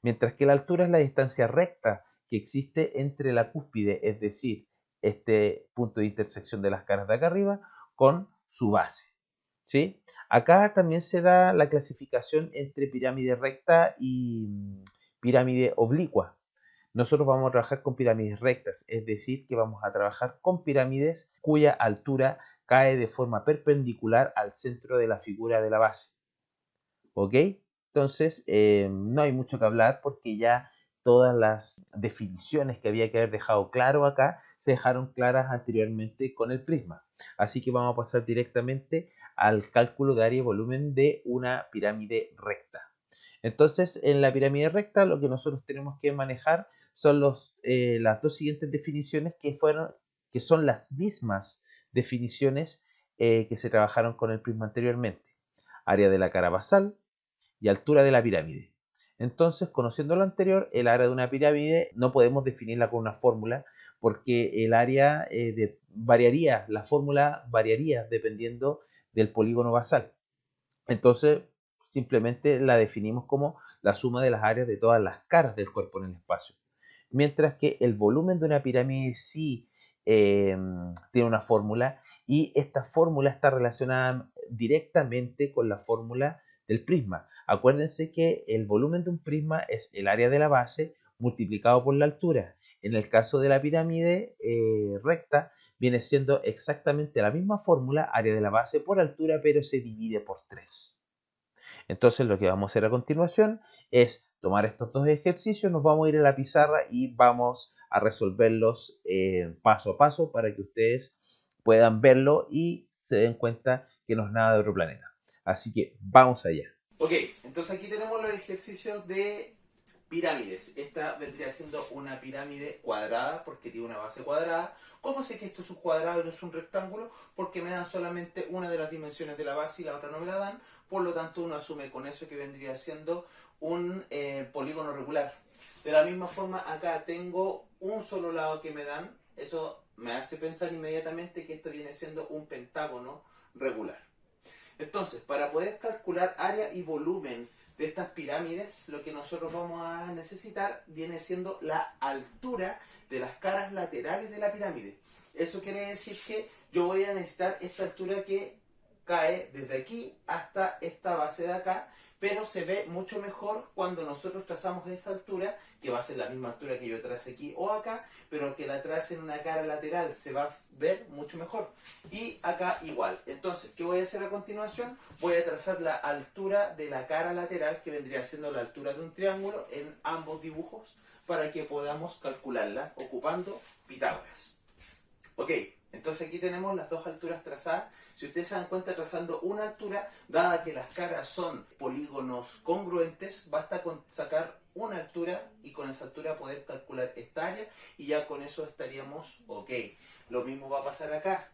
Mientras que la altura es la distancia recta que existe entre la cúspide, es decir, este punto de intersección de las caras de acá arriba, con su base. ¿Sí? Acá también se da la clasificación entre pirámide recta y pirámide oblicua. Nosotros vamos a trabajar con pirámides rectas, es decir, que vamos a trabajar con pirámides cuya altura cae de forma perpendicular al centro de la figura de la base. ¿Ok? Entonces, no hay mucho que hablar porque ya todas las definiciones que había que haber dejado claro acá se dejaron claras anteriormente con el prisma. Así que vamos a pasar directamente al cálculo de área y volumen de una pirámide recta. Entonces, en la pirámide recta lo que nosotros tenemos que manejar son las dos siguientes definiciones que son las mismas definiciones que se trabajaron con el prisma anteriormente. Área de la cara basal y altura de la pirámide. Entonces, conociendo lo anterior, el área de una pirámide no podemos definirla con una fórmula porque el área variaría, la fórmula variaría dependiendo del polígono basal. Entonces, simplemente la definimos como la suma de las áreas de todas las caras del cuerpo en el espacio. Mientras que el volumen de una pirámide sí tiene una fórmula y esta fórmula está relacionada directamente con la fórmula del prisma. Acuérdense que el volumen de un prisma es el área de la base multiplicado por la altura. En el caso de la pirámide recta, viene siendo exactamente la misma fórmula, área de la base por altura, pero se divide por 3. Entonces lo que vamos a hacer a continuación es tomar estos dos ejercicios, nos vamos a ir a la pizarra y vamos a resolverlos paso a paso para que ustedes puedan verlo y se den cuenta que no es nada de otro planeta. Así que vamos allá. Ok, entonces aquí tenemos los ejercicios de pirámides. Esta vendría siendo una pirámide cuadrada porque tiene una base cuadrada. ¿Cómo sé que esto es un cuadrado y no es un rectángulo? Porque me dan solamente una de las dimensiones de la base y la otra no me la dan. Por lo tanto, uno asume con eso que vendría siendo un polígono regular. De la misma forma, acá tengo un solo lado que me dan. Eso me hace pensar inmediatamente que esto viene siendo un pentágono regular. Entonces, para poder calcular área y volumen de estas pirámides, lo que nosotros vamos a necesitar viene siendo la altura de las caras laterales de la pirámide. Eso quiere decir que yo voy a necesitar esta altura que cae desde aquí hasta esta base de acá, pero se ve mucho mejor cuando nosotros trazamos esa altura, que va a ser la misma altura que yo trace aquí o acá, pero que la trace en una cara lateral se va a ver mucho mejor. Y acá igual. Entonces, ¿qué voy a hacer a continuación? Voy a trazar la altura de la cara lateral, que vendría siendo la altura de un triángulo, en ambos dibujos, para que podamos calcularla ocupando Pitágoras. Ok, entonces aquí tenemos las dos alturas trazadas. Si ustedes se dan cuenta, trazando una altura, dada que las caras son polígonos congruentes, basta con sacar una altura y con esa altura poder calcular esta área y ya con eso estaríamos ok. Lo mismo va a pasar acá.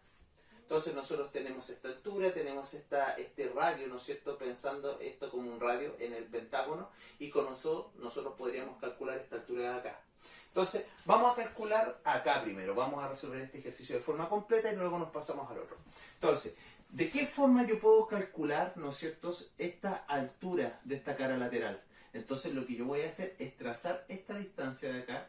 Entonces nosotros tenemos esta altura, tenemos este radio, ¿no es cierto? Pensando esto como un radio en el pentágono y con eso nosotros podríamos calcular esta altura de acá. Entonces, vamos a calcular acá primero, vamos a resolver este ejercicio de forma completa y luego nos pasamos al otro. Entonces, ¿de qué forma yo puedo calcular, ¿no es cierto?, esta altura de esta cara lateral? Entonces, lo que yo voy a hacer es trazar esta distancia de acá.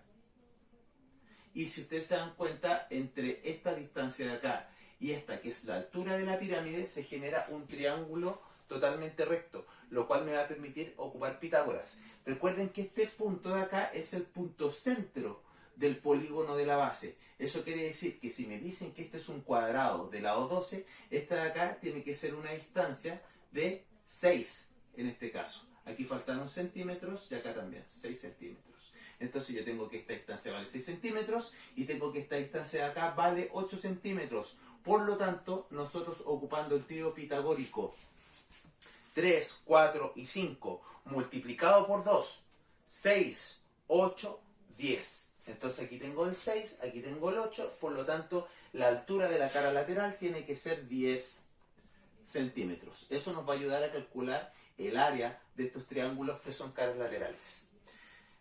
Y si ustedes se dan cuenta, entre esta distancia de acá y esta, que es la altura de la pirámide, se genera un triángulo totalmente recto, lo cual me va a permitir ocupar Pitágoras. Recuerden que este punto de acá es el punto centro del polígono de la base. Eso quiere decir que si me dicen que este es un cuadrado de lado 12, esta de acá tiene que ser una distancia de 6 en este caso. Aquí faltaron centímetros y acá también, 6 centímetros. Entonces yo tengo que esta distancia vale 6 centímetros y tengo que esta distancia de acá vale 8 centímetros. Por lo tanto, nosotros ocupando el trío pitagórico 3, 4 y 5 multiplicado por 2, 6, 8, 10. Entonces aquí tengo el 6, aquí tengo el 8, por lo tanto la altura de la cara lateral tiene que ser 10 centímetros. Eso nos va a ayudar a calcular el área de estos triángulos que son caras laterales.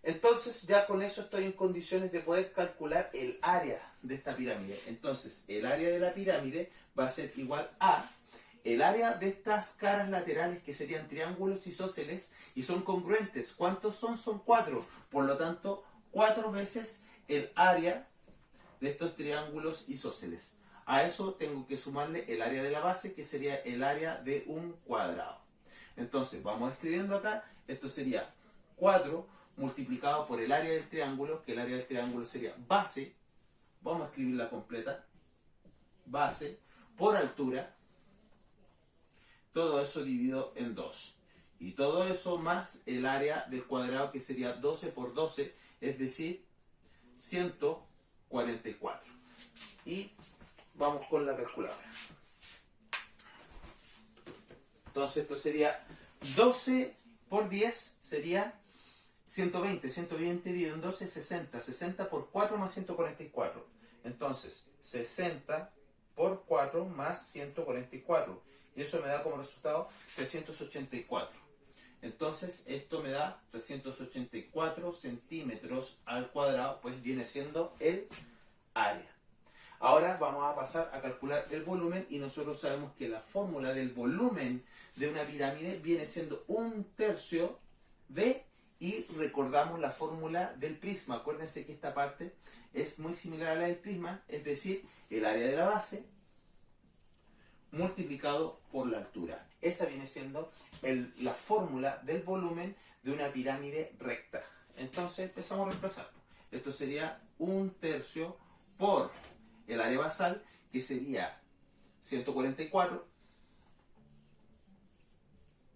Entonces ya con eso estoy en condiciones de poder calcular el área de esta pirámide. Entonces el área de la pirámide va a ser igual a el área de estas caras laterales, que serían triángulos isósceles y son congruentes. ¿Cuántos son? Son 4. Por lo tanto, 4 veces el área de estos triángulos isósceles. A eso tengo que sumarle el área de la base, que sería el área de un cuadrado. Entonces, vamos escribiendo acá. Esto sería 4 multiplicado por el área del triángulo, que el área del triángulo sería base. Vamos a escribirla completa. Base por altura. Todo eso dividido en 2. Y todo eso más el área del cuadrado, que sería 12 por 12, es decir, 144. Y vamos con la calculadora. Entonces esto sería 12 por 10, sería 120. 120 dividido en 12 es 60. 60 por 4 más 144. Entonces, 60 por 4 más 144. Y eso me da como resultado 384. Entonces, esto me da 384 centímetros al cuadrado, pues viene siendo el área. Ahora vamos a pasar a calcular el volumen y nosotros sabemos que la fórmula del volumen de una pirámide viene siendo 1/3 de y recordamos la fórmula del prisma. Acuérdense que esta parte es muy similar a la del prisma, es decir, el área de la base multiplicado por la altura. Esa viene siendo la fórmula del volumen de una pirámide recta. Entonces empezamos a reemplazar. Esto sería 1/3 por el área basal, que sería 144.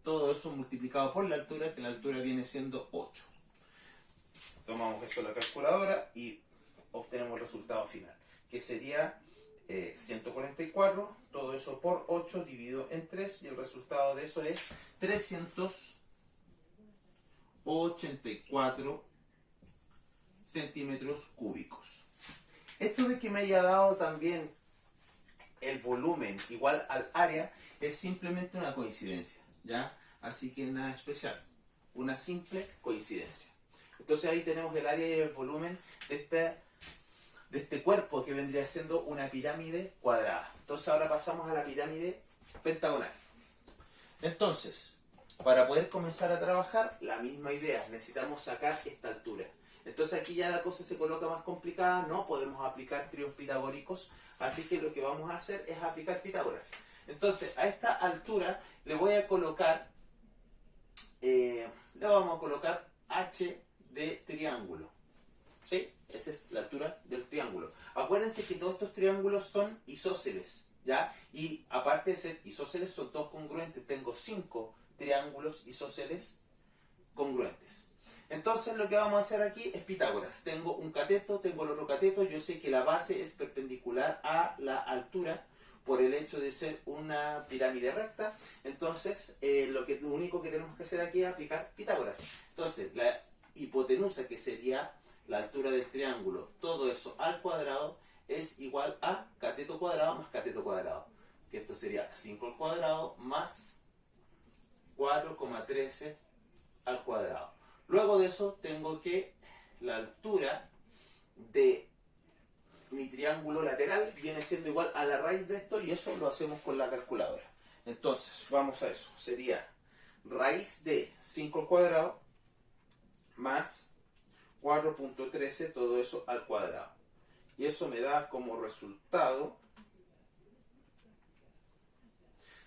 Todo eso multiplicado por la altura, que la altura viene siendo 8. Tomamos eso en la calculadora y obtenemos el resultado final, que sería 144, todo eso por 8 dividido en 3, y el resultado de eso es 384 centímetros cúbicos. Esto de que me haya dado también el volumen igual al área es simplemente una coincidencia, ¿ya? Así que nada especial, una simple coincidencia. Entonces ahí tenemos el área y el volumen de este cuerpo, que vendría siendo una pirámide cuadrada. Entonces ahora pasamos a la pirámide pentagonal. Entonces, para poder comenzar a trabajar, la misma idea, necesitamos sacar esta altura. Entonces aquí ya la cosa se coloca más complicada, no podemos aplicar tríos pitagóricos, así que lo que vamos a hacer es aplicar Pitágoras. Entonces a esta altura le voy a colocar, h de triángulo. ¿Sí? Esa es la altura del triángulo. Acuérdense que todos estos triángulos son isósceles, ¿ya? Y aparte de ser isósceles, son todos congruentes. Tengo 5 triángulos isósceles congruentes. Entonces lo que vamos a hacer aquí es Pitágoras. Tengo un cateto, tengo el otro cateto. Yo sé que la base es perpendicular a la altura por el hecho de ser una pirámide recta. Entonces lo único que tenemos que hacer aquí es aplicar Pitágoras. Entonces la hipotenusa, que sería la altura del triángulo, todo eso al cuadrado, es igual a cateto cuadrado más cateto cuadrado, que esto sería 5 al cuadrado más 4,13 al cuadrado. Luego de eso tengo que la altura de mi triángulo lateral viene siendo igual a la raíz de esto, y eso lo hacemos con la calculadora. Entonces vamos a eso, sería raíz de 5 al cuadrado más 4.13, todo eso al cuadrado. Y eso me da como resultado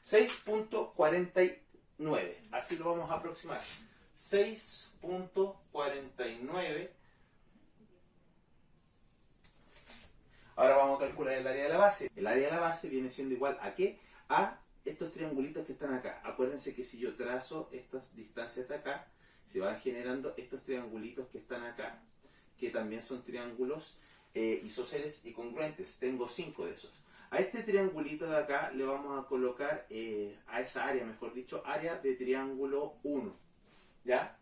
6.49. Así lo vamos a aproximar. 6.49. Ahora vamos a calcular el área de la base. El área de la base viene siendo igual a ¿qué? A estos triangulitos que están acá. Acuérdense que si yo trazo estas distancias de acá, se van generando estos triangulitos que están acá, que también son triángulos isósceles y congruentes. Tengo 5 de esos. A este triangulito de acá le vamos a colocar, a esa área, mejor dicho, área de triángulo 1. ¿Ya?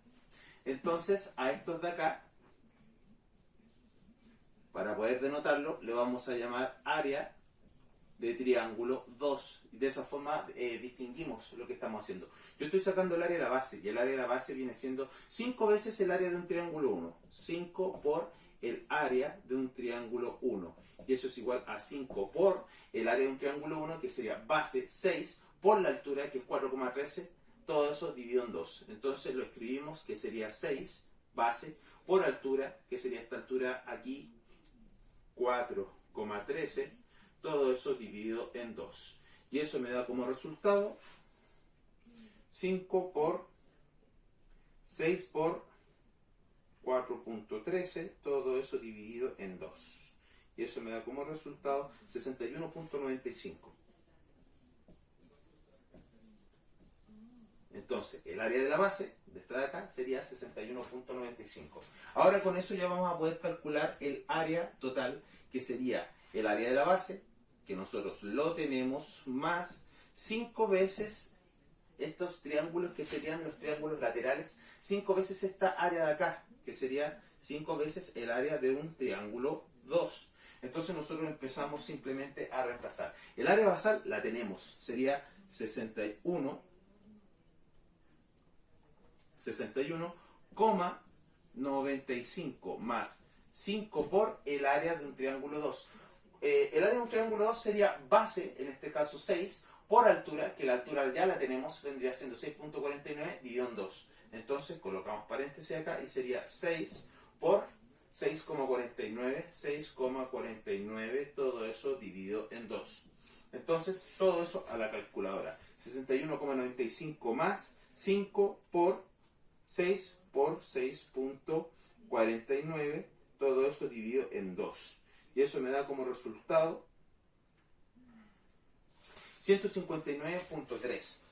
Entonces a estos de acá, para poder denotarlo, le vamos a llamar área de triángulo 2. De esa forma distinguimos lo que estamos haciendo. Yo estoy sacando el área de la base, y el área de la base viene siendo 5 veces el área de un triángulo 1. 5 por el área de un triángulo 1. Y eso es igual a 5 por el área de un triángulo 1, que sería base 6, por la altura, que es 4,13. Todo eso dividido en 2. Entonces lo escribimos que sería 6 base por altura, que sería esta altura aquí, 4,13. Todo eso dividido en 2. Y eso me da como resultado 5 por 6 por 4.13. Todo eso dividido en 2. Y eso me da como resultado 61.95. Entonces, el área de la base de esta de acá sería 61.95. Ahora con eso ya vamos a poder calcular el área total, que sería el área de la base, que nosotros lo tenemos, más 5 veces estos triángulos, que serían los triángulos laterales, 5 veces esta área de acá, que sería 5 veces el área de un triángulo 2. Entonces nosotros empezamos simplemente a reemplazar. El área basal la tenemos, sería 61,95 más 5 por el área de un triángulo 2. El área de un triángulo 2 sería base, en este caso 6, por altura, que la altura ya la tenemos, vendría siendo 6.49 dividido en 2. Entonces colocamos paréntesis acá y sería 6 por 6,49, 6,49, todo eso dividido en 2. Entonces, todo eso a la calculadora. 61,95 más 5 por 6 por 6.49, todo eso dividido en 2. Y eso me da como resultado 159.3.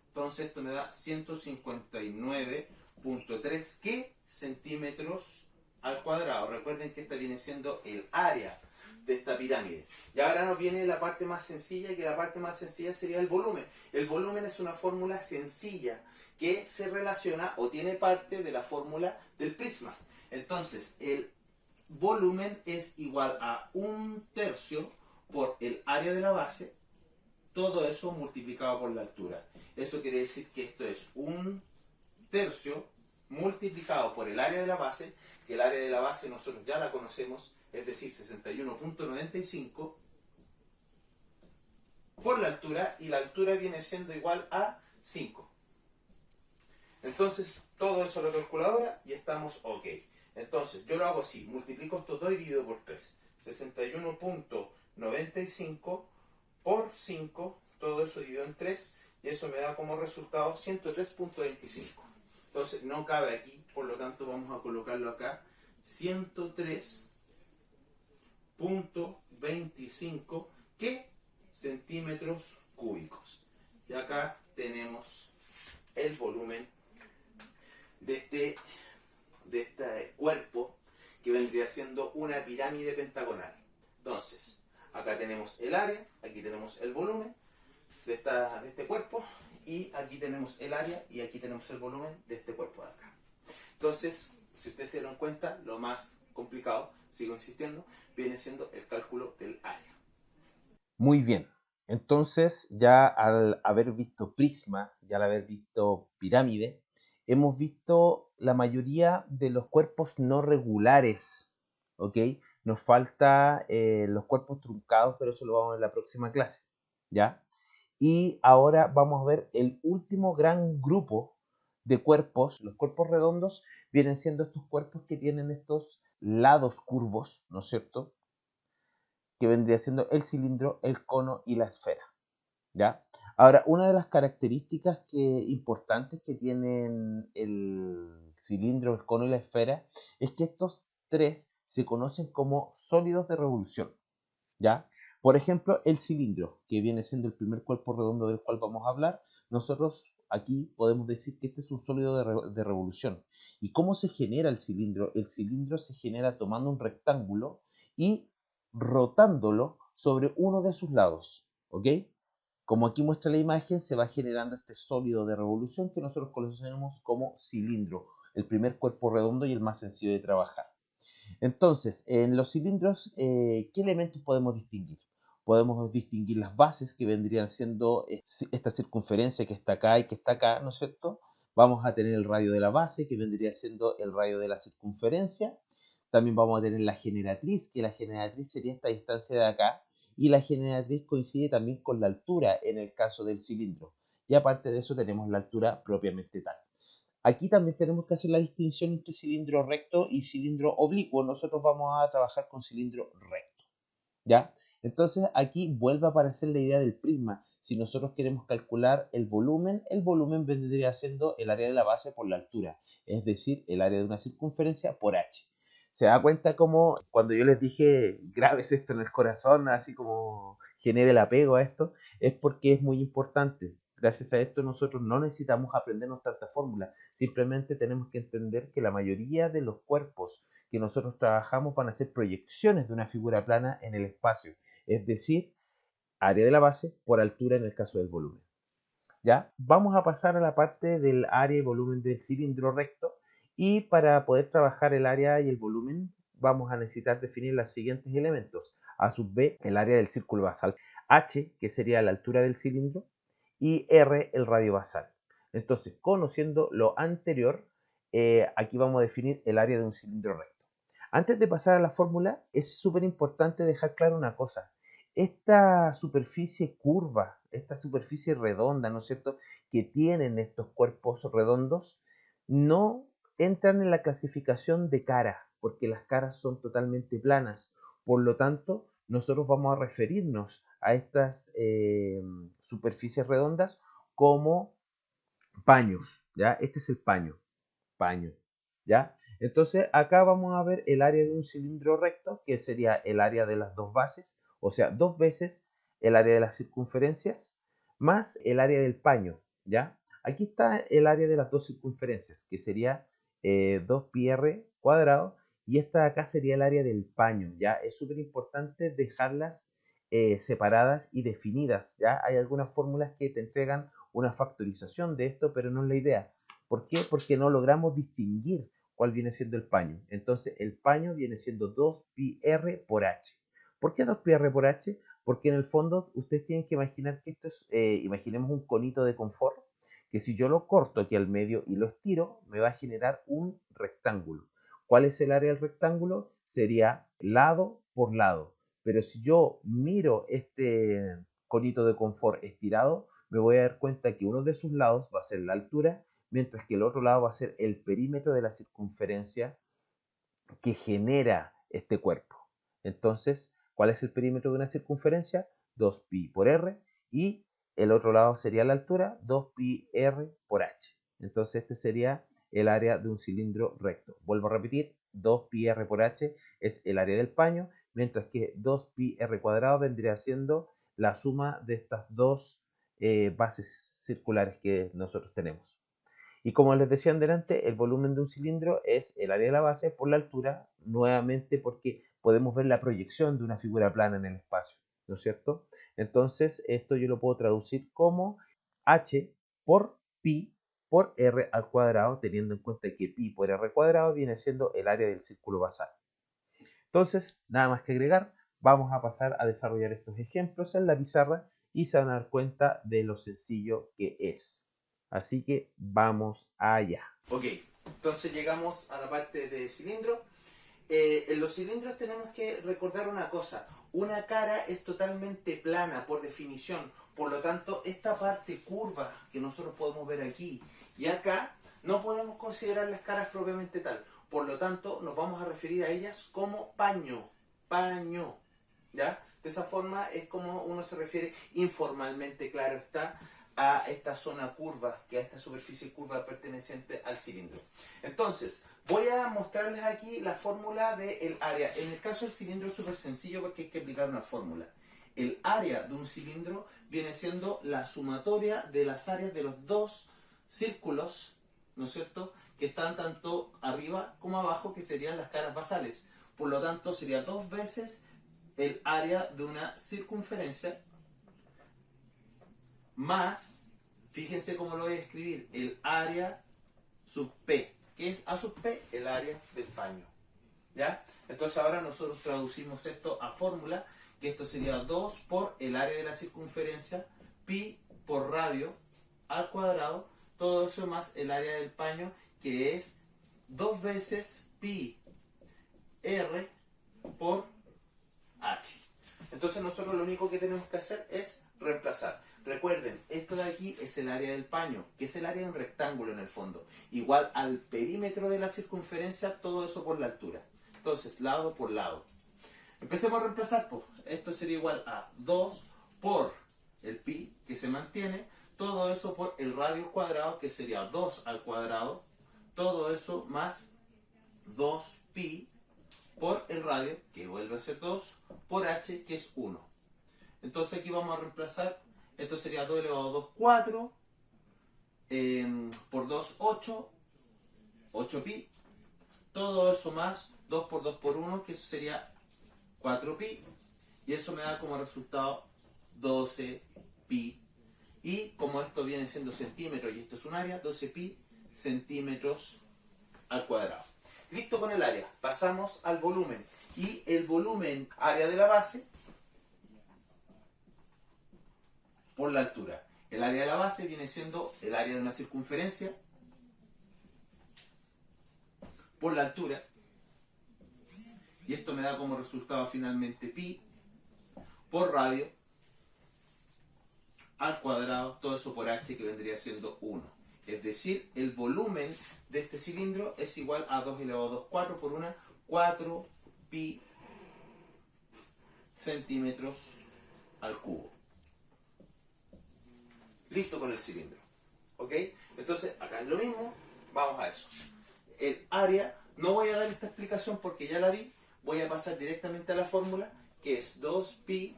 Entonces esto me da 159.3 ¿qué? Centímetros al cuadrado. Recuerden que esta viene siendo el área de esta pirámide. Y ahora nos viene la parte más sencilla, que la parte más sencilla sería el volumen. El volumen es una fórmula sencilla que se relaciona o tiene parte de la fórmula del prisma. Entonces, el volumen es igual a 1/3 por el área de la base, todo eso multiplicado por la altura. Eso quiere decir que esto es 1/3 multiplicado por el área de la base, que el área de la base nosotros ya la conocemos, es decir, 61.95 por la altura, y la altura viene siendo igual a 5. Entonces, todo eso a la calculadora y estamos ok. Entonces, yo lo hago así, multiplico estos dos y divido por 3. 61.95 por 5, todo eso dividido en 3, y eso me da como resultado 103.25. Entonces, no cabe aquí, por lo tanto vamos a colocarlo acá, 103.25, ¿qué? Centímetros cúbicos. Y acá tenemos el volumen de este cuerpo, que vendría siendo una pirámide pentagonal. Entonces, acá tenemos el área, aquí tenemos el volumen de este cuerpo, y aquí tenemos el área y aquí tenemos el volumen de este cuerpo de acá. Entonces, si ustedes se dieron cuenta, lo más complicado, sigo insistiendo, viene siendo el cálculo del área. Muy bien. Entonces, ya al haber visto prisma, ya al haber visto pirámide, hemos visto la mayoría de los cuerpos no regulares, ¿ok? Nos falta los cuerpos truncados, pero eso lo vamos a ver en la próxima clase, ¿ya? Y ahora vamos a ver el último gran grupo de cuerpos. Los cuerpos redondos vienen siendo estos cuerpos que tienen estos lados curvos, ¿no es cierto?, que vendría siendo el cilindro, el cono y la esfera, ¿ya? Ahora, una de las características importantes que tienen el cilindro, el cono y la esfera es que estos tres se conocen como sólidos de revolución, ¿ya? Por ejemplo, el cilindro, que viene siendo el primer cuerpo redondo del cual vamos a hablar, nosotros aquí podemos decir que este es un sólido de revolución. ¿Y cómo se genera el cilindro? El cilindro se genera tomando un rectángulo y rotándolo sobre uno de sus lados, ¿ok? Como aquí muestra la imagen, se va generando este sólido de revolución que nosotros conocemos como cilindro, el primer cuerpo redondo y el más sencillo de trabajar. Entonces, en los cilindros, ¿qué elementos podemos distinguir? Podemos distinguir las bases, que vendrían siendo esta circunferencia que está acá y que está acá, ¿no es cierto? Vamos a tener el radio de la base, que vendría siendo el radio de la circunferencia. También vamos a tener la generatriz, que la generatriz sería esta distancia de acá, y la generatriz coincide también con la altura en el caso del cilindro. Y aparte de eso tenemos la altura propiamente tal. Aquí también tenemos que hacer la distinción entre cilindro recto y cilindro oblicuo. Nosotros vamos a trabajar con cilindro recto, ¿ya? Entonces aquí vuelve a aparecer la idea del prisma. Si nosotros queremos calcular el volumen vendría siendo el área de la base por la altura, es decir, el área de una circunferencia por h. ¿Se da cuenta cómo cuando yo les dije grabes esto en el corazón, así como genere el apego a esto? Es porque es muy importante. Gracias a esto nosotros no necesitamos aprendernos tanta fórmula, simplemente tenemos que entender que la mayoría de los cuerpos que nosotros trabajamos van a ser proyecciones de una figura plana en el espacio, es decir, área de la base por altura en el caso del volumen. ¿Ya? Vamos a pasar a la parte del área y volumen del cilindro recto, y para poder trabajar el área y el volumen vamos a necesitar definir los siguientes elementos. A sub b, el área del círculo basal, h, que sería la altura del cilindro, y r, el radio basal. Entonces, conociendo lo anterior, aquí vamos a definir el área de un cilindro recto. Antes de pasar a la fórmula, es súper importante dejar claro una cosa. esta superficie curva, esta superficie redonda, ¿no es cierto?, que tienen estos cuerpos redondos, no entran en la clasificación de cara, porque las caras son totalmente planas. Por lo tanto, nosotros vamos a referirnos a estas superficies redondas como paños, ¿ya? Este es el paño, ¿ya? Entonces, acá vamos a ver el área de un cilindro recto, que sería el área de las dos bases, o sea, dos veces el área de las circunferencias, más el área del paño, ¿ya? Aquí está el área de las dos circunferencias, que sería 2πr cuadrado, y esta de acá sería el área del paño, ¿ya? Es súper importante dejarlas separadas y definidas, ¿ya? Hay algunas fórmulas que te entregan una factorización de esto, pero no es la idea. ¿Por qué? Porque no logramos distinguir cuál viene siendo el paño. Entonces, el paño viene siendo 2πr por h. ¿Por qué 2πr por h? Porque en el fondo ustedes tienen que imaginar que esto es, imaginemos un conito de confort, que si yo lo corto aquí al medio y lo estiro, me va a generar un rectángulo. ¿Cuál es el área del rectángulo? Sería lado por lado. Pero si yo miro este conito de confort estirado, me voy a dar cuenta que uno de sus lados va a ser la altura, mientras que el otro lado va a ser el perímetro de la circunferencia que genera este cuerpo. Entonces, ¿cuál es el perímetro de una circunferencia? 2pi por r, y el otro lado sería la altura, 2πr por h. Entonces, este sería el área de un cilindro recto. Vuelvo a repetir, 2πr por h es el área del paño, mientras que 2πr cuadrado vendría siendo la suma de estas dos bases circulares que nosotros tenemos. Y como les decía antes, el volumen de un cilindro es el área de la base por la altura, nuevamente porque podemos ver la proyección de una figura plana en el espacio, ¿no es cierto? Entonces, esto yo lo puedo traducir como h por pi por r al cuadrado, teniendo en cuenta que pi por r cuadrado viene siendo el área del círculo basal. Entonces, nada más que agregar, vamos a pasar a desarrollar estos ejemplos en la pizarra y se van a dar cuenta de lo sencillo que es. Así que vamos allá. Ok, entonces llegamos a la parte de cilindro. En los cilindros tenemos que recordar una cosa. Una cara es totalmente plana por definición. Por lo tanto, esta parte curva que nosotros podemos ver aquí y acá, no podemos considerar las caras propiamente tal. Por lo tanto, nos vamos a referir a ellas como paño. Paño. ¿Ya? De esa forma es como uno se refiere informalmente, claro está, a esta zona curva, que a esta superficie curva perteneciente al cilindro. Entonces, voy a mostrarles aquí la fórmula del área. En el caso del cilindro es súper sencillo porque hay que aplicar una fórmula. El área de un cilindro viene siendo la sumatoria de las áreas de los dos círculos, ¿no es cierto?, que están tanto arriba como abajo, que serían las caras basales. Por lo tanto, sería 2 veces el área de una circunferencia más, fíjense cómo lo voy a escribir, el área sub P. ¿Qué es A sub P? El área del paño. ¿Ya? Entonces ahora nosotros traducimos esto a fórmula, que esto sería 2 por el área de la circunferencia, pi por radio al cuadrado, todo eso más el área del paño, que es 2 veces pi r por h. Entonces nosotros lo único que tenemos que hacer es reemplazar. Recuerden, esto de aquí es el área del paño, que es el área de un rectángulo en el fondo. Igual al perímetro de la circunferencia, todo eso por la altura. Entonces, lado por lado. Empecemos a reemplazar, pues. Esto sería igual a 2 por el pi, que se mantiene. Todo eso por el radio al cuadrado, que sería 2 al cuadrado. Todo eso más 2pi por el radio, que vuelve a ser 2, por h, que es 1. Entonces aquí vamos a reemplazar, esto sería 2 elevado a 2, 4, por 2, 8, 8pi, todo eso más 2 por 2 por 1, que eso sería 4pi, y eso me da como resultado 12pi, y como esto viene siendo centímetros y esto es un área, 12pi centímetros al cuadrado. Listo con el área, pasamos al volumen. Y el volumen, área de la base, por la altura. El área de la base viene siendo el área de una circunferencia por la altura. Y esto me da como resultado finalmente pi por radio al cuadrado, todo eso por h, que vendría siendo 1. Es decir, el volumen de este cilindro es igual a 2 elevado a 2, 4 por una 4 pi centímetros al cubo. Listo con el cilindro. ¿Ok? Entonces, acá es lo mismo. Vamos a eso. El área, no voy a dar esta explicación porque ya la di. Voy a pasar directamente a la fórmula, que es 2pi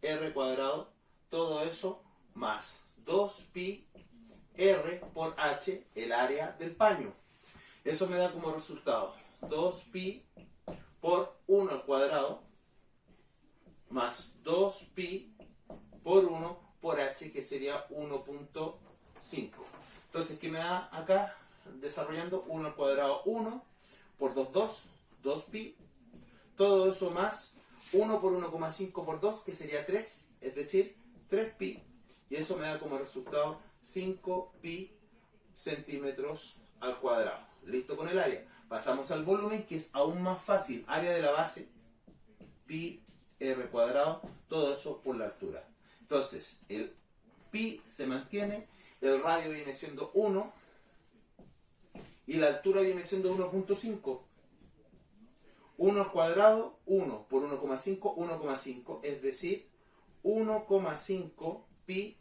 r cuadrado, todo eso más 2pi r por h, el área del paño. Eso me da como resultado 2pi por 1 al cuadrado más 2pi por 1 por h, que sería 1.5. Entonces, ¿qué me da acá? Desarrollando 1 al cuadrado, 1 por 2, 2, 2pi, todo eso más 1 por 1,5 por 2, que sería 3, es decir, 3pi, y eso me da como resultado 5pi centímetros al cuadrado. Listo con el área. Pasamos al volumen, que es aún más fácil. Área de la base, pi r cuadrado, todo eso por la altura. Entonces, el pi se mantiene, el radio viene siendo 1 y la altura viene siendo 1.5. 1 al cuadrado, 1 por 1,5, 1,5, es decir, 1,5 pi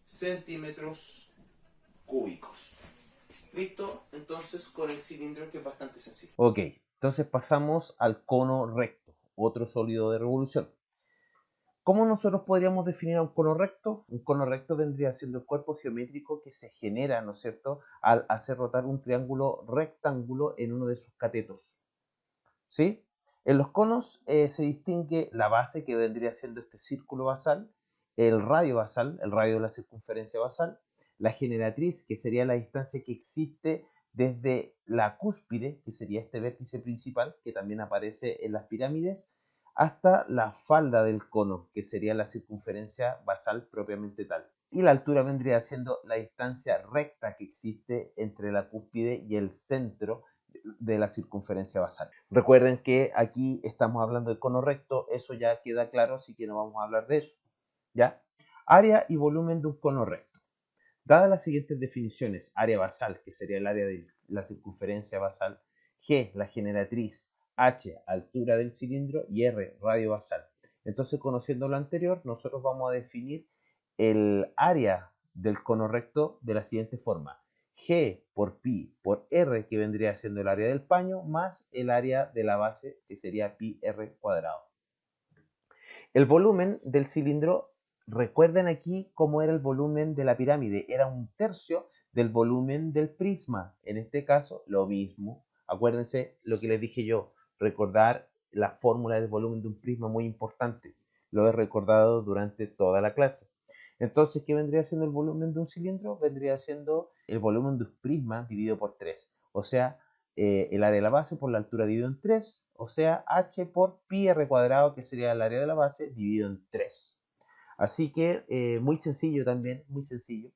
centímetros cúbicos. ¿Listo? Entonces, con el cilindro, que es bastante sencillo. Ok, entonces pasamos al cono recto, otro sólido de revolución. ¿Cómo nosotros podríamos definir a un cono recto? Un cono recto vendría siendo el cuerpo geométrico que se genera, ¿no es cierto?, al hacer rotar un triángulo rectángulo en uno de sus catetos. ¿Sí? En los conos se distingue la base, que vendría siendo este círculo basal, el radio de la circunferencia basal, la generatriz, que sería la distancia que existe desde la cúspide, que sería este vértice principal, que también aparece en las pirámides, hasta la falda del cono, que sería la circunferencia basal propiamente tal. Y la altura vendría siendo la distancia recta que existe entre la cúspide y el centro de la circunferencia basal. Recuerden que aquí estamos hablando de cono recto, eso ya queda claro, así que no vamos a hablar de eso. ¿Ya? Área y volumen de un cono recto. Dadas las siguientes definiciones, área basal, que sería el área de la circunferencia basal, G, la generatriz, H, altura del cilindro, y R, radio basal. Entonces, conociendo lo anterior, nosotros vamos a definir el área del cono recto de la siguiente forma: G por pi por R, que vendría siendo el área del paño, más el área de la base, que sería pi r cuadrado. El volumen del cilindro, recuerden aquí cómo era el volumen de la pirámide, era 1/3 del volumen del prisma. En este caso, lo mismo. Acuérdense lo que les dije yo, recordar la fórmula del volumen de un prisma, muy importante. Lo he recordado durante toda la clase. Entonces, ¿qué vendría siendo el volumen de un cilindro? Vendría siendo el volumen de un prisma dividido por 3. O sea, el área de la base por la altura dividido en 3, o sea, h por pi r cuadrado, que sería el área de la base, dividido en 3. Así que muy sencillo también, muy sencillo.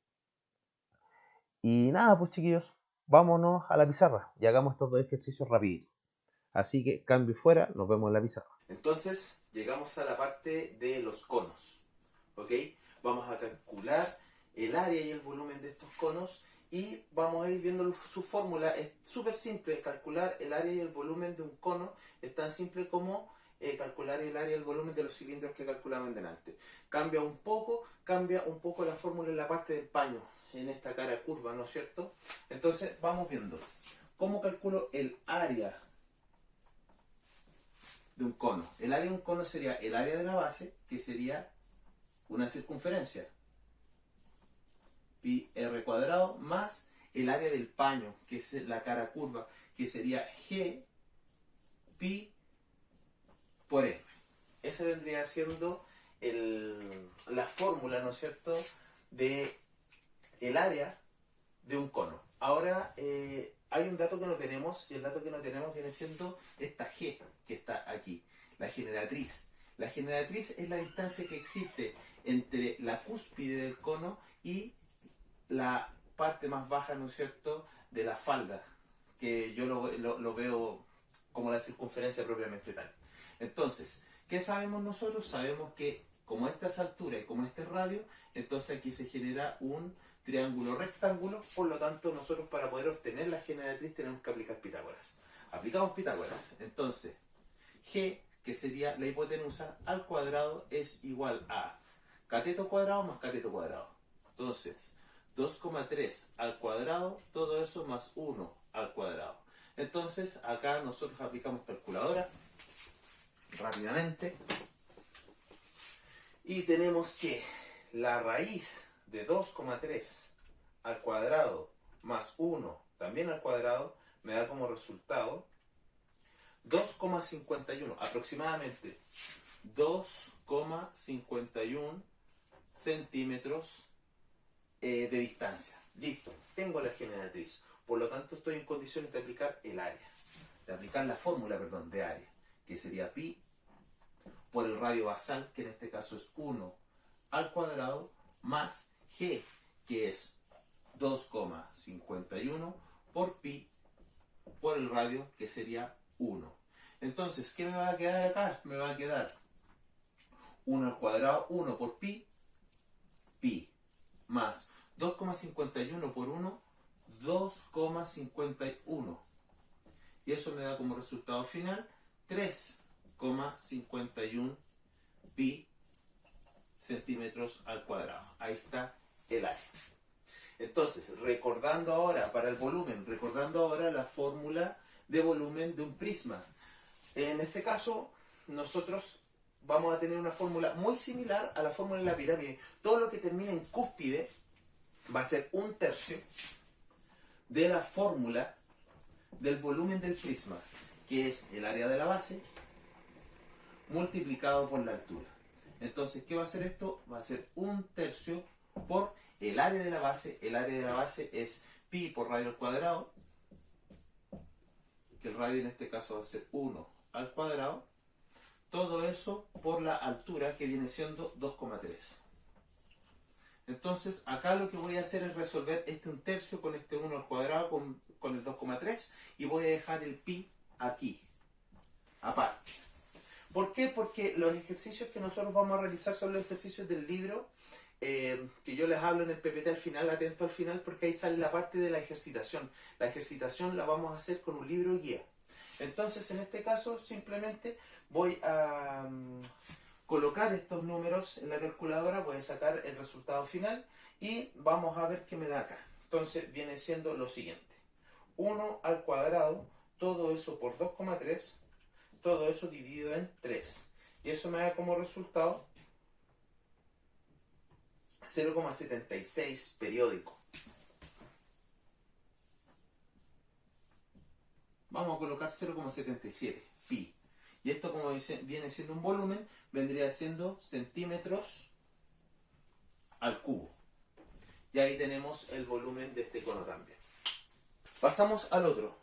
Y nada, pues chiquillos, vámonos a la pizarra y hagamos estos dos ejercicios rapidito. Así que cambio fuera, nos vemos en la pizarra. Entonces, llegamos a la parte de los conos. ¿Ok? Vamos a calcular el área y el volumen de estos conos y vamos a ir viendo su fórmula. Es súper simple. Calcular el área y el volumen de un cono es tan simple como calcular el área y el volumen de los cilindros que calculamos delante. Cambia un poco la fórmula en la parte del paño, en esta cara curva, ¿no es cierto? Entonces, vamos viendo. ¿Cómo calculo el área de un cono? El área de un cono sería el área de la base, que sería una circunferencia, pi r cuadrado, más el área del paño, que es la cara curva, que sería g pi por r. Esa vendría siendo la fórmula, ¿no es cierto?, de el área de un cono. Ahora, hay un dato que no tenemos, y el dato que no tenemos viene siendo esta g que está aquí, la generatriz. La generatriz es la distancia que existe entre la cúspide del cono y la parte más baja, ¿no es cierto?, de la falda, que yo lo veo como la circunferencia propiamente tal. Entonces, ¿Qué sabemos nosotros? Sabemos que como esta es altura y como este es radio, entonces aquí se genera un triángulo rectángulo, por lo tanto nosotros para poder obtener la generatriz tenemos que aplicar Pitágoras. Aplicamos Pitágoras, entonces G, que sería la hipotenusa, al cuadrado es igual a cateto cuadrado más cateto cuadrado. Entonces, 2,3 al cuadrado, todo eso más 1 al cuadrado. Entonces, acá nosotros aplicamos calculadora rápidamente y tenemos que la raíz de 2,3 al cuadrado más 1 también al cuadrado me da como resultado 2,51, aproximadamente 2,51 centímetros de distancia. Listo, tengo la generatriz. Por lo tanto, estoy en condiciones de aplicar el área. De aplicar la fórmula, perdón, de área, que sería pi por el radio basal, que en este caso es 1 al cuadrado, más g, que es 2,51 por pi por el radio, que sería 1. Entonces, ¿qué me va a quedar acá? Me va a quedar 1 al cuadrado, 1 por pi, más 2,51 por 1, 2,51. Y eso me da como resultado final 3,51 pi centímetros al cuadrado. Ahí está el área. Entonces, recordando ahora para el volumen, recordando ahora la fórmula de volumen de un prisma. En este caso, nosotros vamos a tener una fórmula muy similar a la fórmula de la pirámide. Todo lo que termina en cúspide va a ser 1/3 de la fórmula del volumen del prisma, que es el área de la base multiplicado por la altura. Entonces, ¿qué va a hacer esto? Va a ser 1/3 por el área de la base. El área de la base es pi por radio al cuadrado, que el radio en este caso va a ser 1 al cuadrado. Todo eso por la altura, que viene siendo 2,3. Entonces, acá lo que voy a hacer es resolver este 1/3 con este 1 al cuadrado con el 2,3 y voy a dejar el pi aquí, aparte. ¿Por qué? Porque los ejercicios que nosotros vamos a realizar son los ejercicios del libro que yo les hablo en el PPT al final, atento al final, porque ahí sale la parte de la ejercitación. La ejercitación la vamos a hacer con un libro guía. Entonces, en este caso, simplemente voy a colocar estos números en la calculadora, voy a sacar el resultado final y vamos a ver qué me da acá. Entonces, viene siendo lo siguiente. 1 al cuadrado, todo eso por 2,3, todo eso dividido en 3. Y eso me da como resultado 0,76 periódico. Vamos a colocar 0,77 pi. Y esto, como viene siendo un volumen, vendría siendo centímetros al cubo. Y ahí tenemos el volumen de este cono también. Pasamos al otro.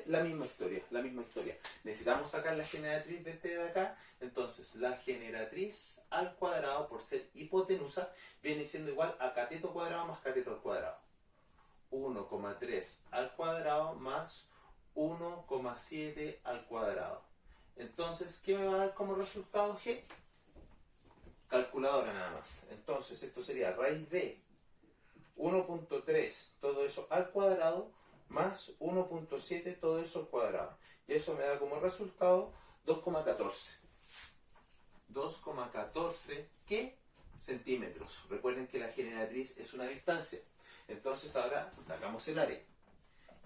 La misma historia, la misma historia. Necesitamos sacar la generatriz de este de acá. Entonces, la generatriz al cuadrado, por ser hipotenusa, viene siendo igual a cateto cuadrado más cateto al cuadrado. 1,3 al cuadrado más 1,7 al cuadrado. Entonces, ¿qué me va a dar como resultado G? Calculadora nada más. Entonces, esto sería raíz de 1,3, todo eso al cuadrado, más 1,7, todo eso al cuadrado. Y eso me da como resultado 2,14. 2,14, ¿qué? Centímetros. Recuerden que la generatriz es una distancia. Entonces ahora sacamos el área.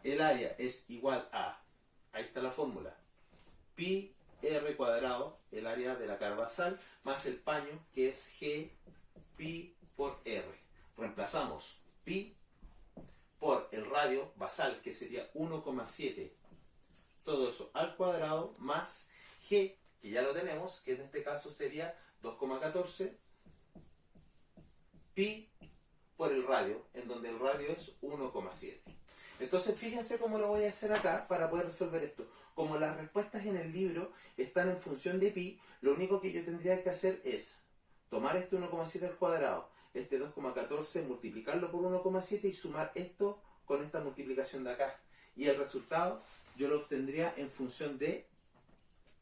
El área es igual a, ahí está la fórmula, pi r cuadrado, el área de la cara basal, más el paño, que es g pi por r. Reemplazamos pi por el radio basal, que sería 1,7, todo eso al cuadrado, más g, que ya lo tenemos, que en este caso sería 2,14 pi por el radio, en donde el radio es 1,7. Entonces, fíjense cómo lo voy a hacer acá para poder resolver esto. Como las respuestas en el libro están en función de pi, lo único que yo tendría que hacer es tomar este 1,7 al cuadrado, este 2,14, multiplicarlo por 1,7 y sumar esto con esta multiplicación de acá. Y el resultado yo lo obtendría en función de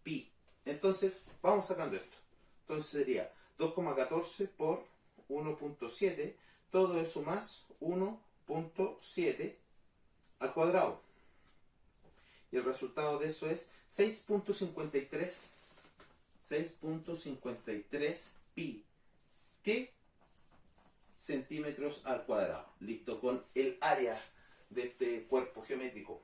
pi. Entonces, vamos sacando esto. Entonces sería 2,14 por 1.7, todo eso más 1.7 al cuadrado. Y el resultado de eso es 6.53 pi. ¿Qué? Centímetros al cuadrado. Listo, con el área de este cuerpo geométrico.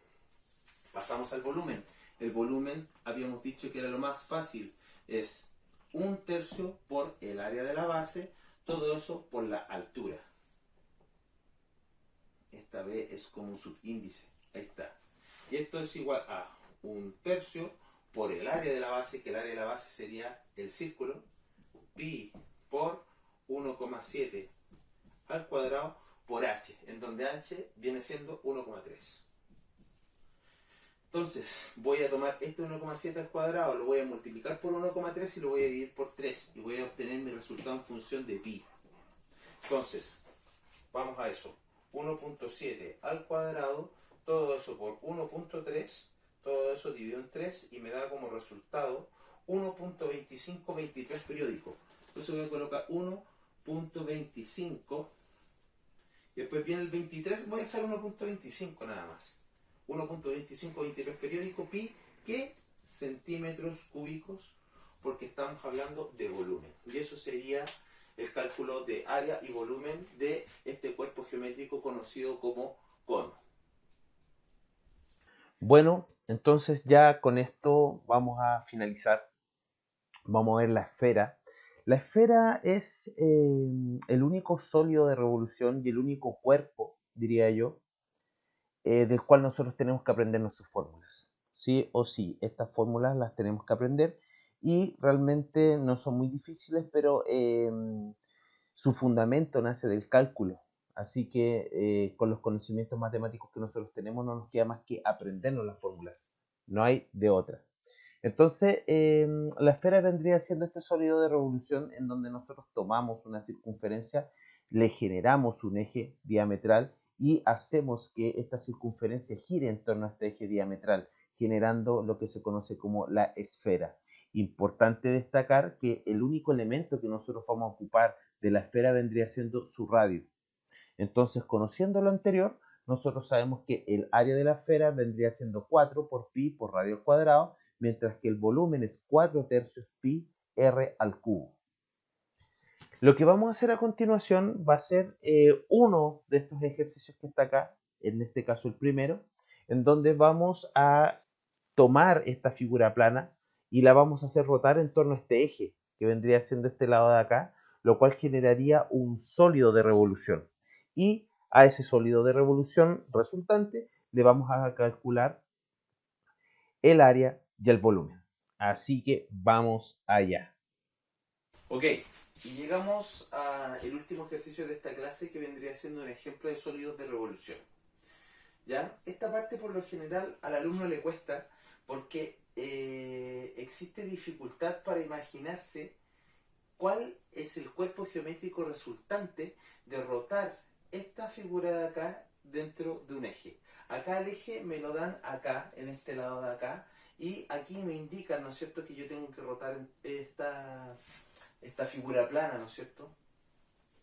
Pasamos al volumen. El volumen habíamos dicho que era lo más fácil. Es 1/3 por el área de la base, todo eso por la altura. Esta B es como un subíndice. Ahí está. Y esto es igual a 1/3 por el área de la base, que el área de la base sería el círculo, pi por 1,7 al cuadrado por h, en donde h viene siendo 1,3. Entonces, voy a tomar este 1,7 al cuadrado, lo voy a multiplicar por 1,3 y lo voy a dividir por 3. Y voy a obtener mi resultado en función de pi. Entonces, vamos a eso. 1.7 al cuadrado, todo eso por 1.3, todo eso dividido en 3 y me da como resultado 1.2523 periódico. Entonces voy a colocar 1.25 y después viene el 23, voy a dejar 1.25 nada más. 1.2523 periódico pi, ¿qué? Centímetros cúbicos, porque estamos hablando de volumen. Y eso sería el cálculo de área y volumen de este cuerpo geométrico conocido como cono. Bueno, entonces ya con esto vamos a finalizar. Vamos a ver la esfera. La esfera es el único sólido de revolución y el único cuerpo, diría yo, del cual nosotros tenemos que aprendernos sus fórmulas. Sí o sí, estas fórmulas las tenemos que aprender y realmente no son muy difíciles, pero su fundamento nace del cálculo. Así que con los conocimientos matemáticos que nosotros tenemos no nos queda más que aprendernos las fórmulas. No hay de otra. Entonces, la esfera vendría siendo este sólido de revolución en donde nosotros tomamos una circunferencia, le generamos un eje diametral y hacemos que esta circunferencia gire en torno a este eje diametral, generando lo que se conoce como la esfera. Importante destacar que el único elemento que nosotros vamos a ocupar de la esfera vendría siendo su radio. Entonces, conociendo lo anterior, nosotros sabemos que el área de la esfera vendría siendo 4 por pi por radio al cuadrado, mientras que el volumen es 4/3 pi r al cubo. Lo que vamos a hacer a continuación va a ser uno de estos ejercicios que está acá, en este caso el primero, en donde vamos a tomar esta figura plana y la vamos a hacer rotar en torno a este eje, que vendría siendo este lado de acá, lo cual generaría un sólido de revolución. Y a ese sólido de revolución resultante le vamos a calcular el área y el volumen. Así que vamos allá. Ok, y llegamos al último ejercicio de esta clase, que vendría siendo un ejemplo de sólidos de revolución. ¿Ya? Esta parte por lo general al alumno le cuesta porque existe dificultad para imaginarse cuál es el cuerpo geométrico resultante de rotar esta figura de acá dentro de un eje. Acá el eje me lo dan acá, en este lado de acá, y aquí me indican, ¿no es cierto?, que yo tengo que rotar esta figura plana, ¿no es cierto?